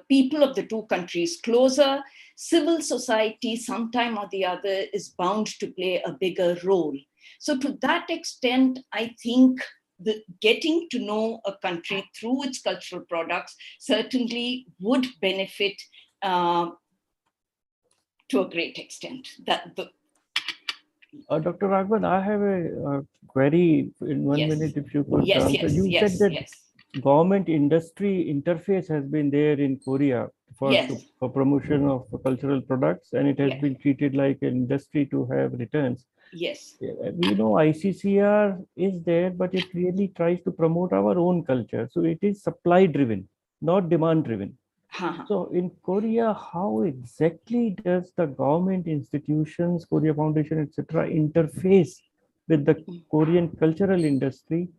Speaker 4: people of the two countries closer. Civil society, sometime or the other, is bound to play a bigger role. So to that extent, I think getting to know a country through its cultural products certainly would benefit to a great extent.
Speaker 3: Dr. Raghavan, I have a query in 1 minute, if you could answer. You said that government industry interface has been there in Korea for promotion of cultural products, and it has been treated like an industry to have returns.
Speaker 4: Yes.
Speaker 3: We know ICCR is there, but it really tries to promote our own culture. So it is supply driven, not demand driven. So in Korea, how exactly does the government institutions, Korea Foundation, etc., interface with the Korean cultural industry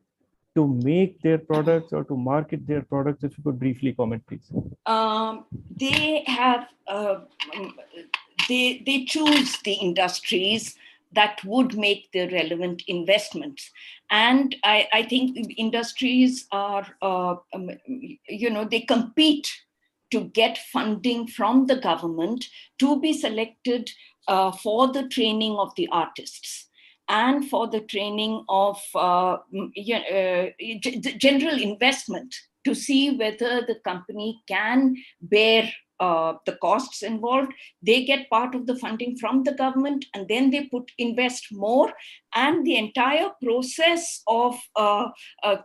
Speaker 3: to make their products or to market their products? If you could briefly comment, please.
Speaker 4: They have, they choose the industries that would make the relevant investments. And I think industries are, they compete to get funding from the government to be selected for the training of the artists and for the training of general investment to see whether the company can bear the costs involved. They get part of the funding from the government, and then they invest more, and the entire process of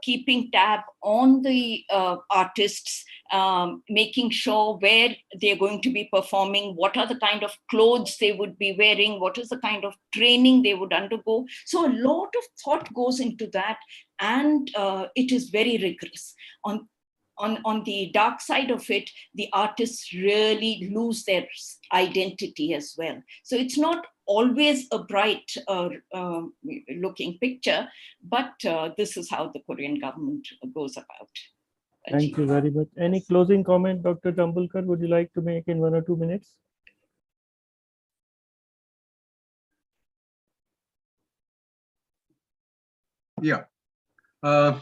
Speaker 4: keeping tab on the artists, making sure where they're going to be performing, what are the kind of clothes they would be wearing, what is the kind of training they would undergo. So a lot of thought goes into that, and it is very rigorous. On the dark side of it, the artists really lose their identity as well. So it's not always a bright looking picture, but this is how the Korean government goes about.
Speaker 3: Thank you very much. Any closing comment, Dr. Jambulkar, would you like to make in 1 or 2 minutes?
Speaker 9: Yeah.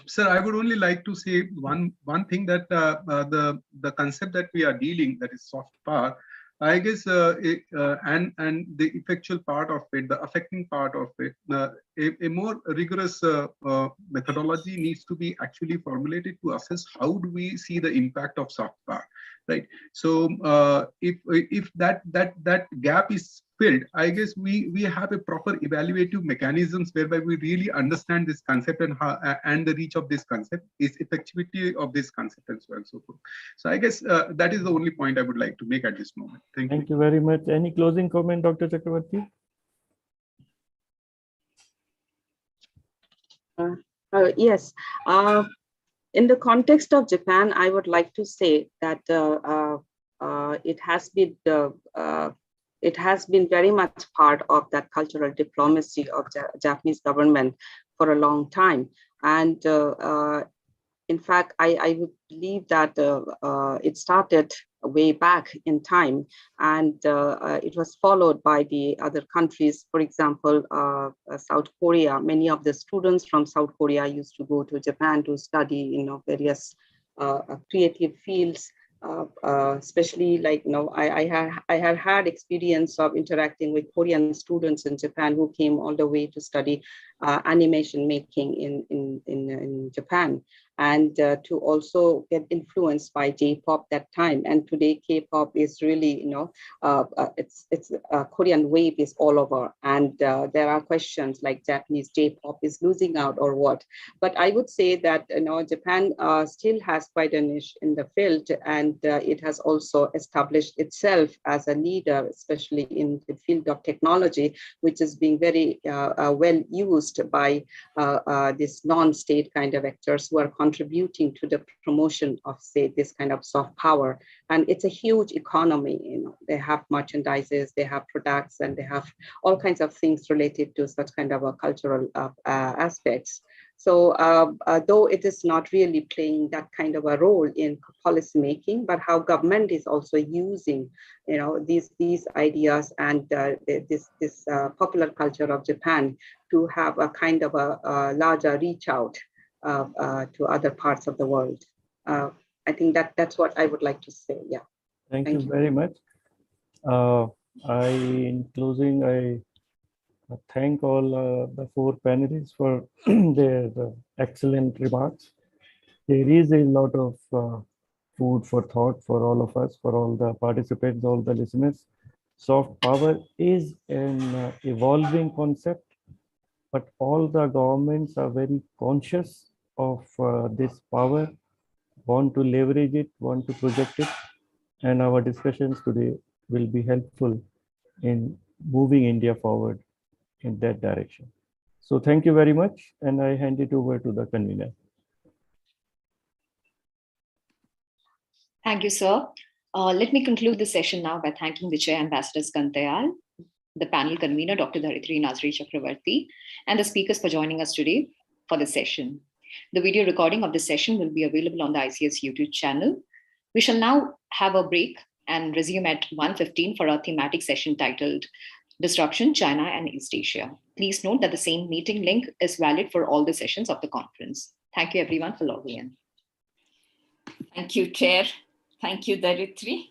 Speaker 9: Sir, I would only like to say one thing, that the concept that we are dealing, that is soft power, I guess, and the effectual part of it, the affecting part of it, a more rigorous methodology needs to be actually formulated to assess how do we see the impact of soft power, right? So if that gap is filled, I guess we have a proper evaluative mechanisms whereby we really understand this concept and how, and the reach of this concept, is effectivity of this concept, and so on and so forth. So I guess that is the only point I would like to make at this moment. Thank
Speaker 3: you very much. Any closing comment, Dr. Chakravartty?
Speaker 2: Yes. In the context of Japan, I would like to say that it has been very much part of that cultural diplomacy of the Japanese government for a long time. And in fact, I would believe that it started way back in time, and it was followed by the other countries. For example, South Korea. Many of the students from South Korea used to go to Japan to study, various creative fields. Especially like, I have had experience of interacting with Korean students in Japan who came all the way to study animation making in Japan, and to also get influenced by J-pop that time. And today K-pop is really, it's Korean wave is all over, and there are questions like Japanese J-pop is losing out or what. But I would say that Japan still has quite a niche in the field, and it has also established itself as a leader, especially in the field of technology, which is being very well used by this non-state kind of actors who are contributing to the promotion of, say, this kind of soft power. And it's a huge economy. They have merchandises, they have products, and they have all kinds of things related to such kind of a cultural aspects. So though it is not really playing that kind of a role in policy making, but how government is also using, these ideas and this popular culture of Japan to have a kind of a larger reach out to other parts of the world. I think that's what I would like to say. Yeah.
Speaker 3: Thank you very much. In closing, I thank all the four panelists for their excellent remarks. There is a lot of food for thought for all of us, for all the participants, all the listeners. Soft power is an evolving concept, but all the governments are very conscious of this power, want to leverage it, want to project it, and our discussions today will be helpful in moving India forward in that direction. So thank you very much, and I hand it over to the convener.
Speaker 1: Thank you, sir. Let me conclude the session now by thanking the Chair, Ambassador Skand, the panel convener, Dr. Dharitri, Narzary, Chakravartty, and the speakers for joining us today for the session. The video recording of this session will be available on the ICS YouTube channel. We shall now have a break and resume at 1:15 for a thematic session titled Disruption, China and East Asia. Please note that the same meeting link is valid for all the sessions of the conference. Thank you everyone for logging in.
Speaker 4: Thank you, Chair. Thank you, Dharitri.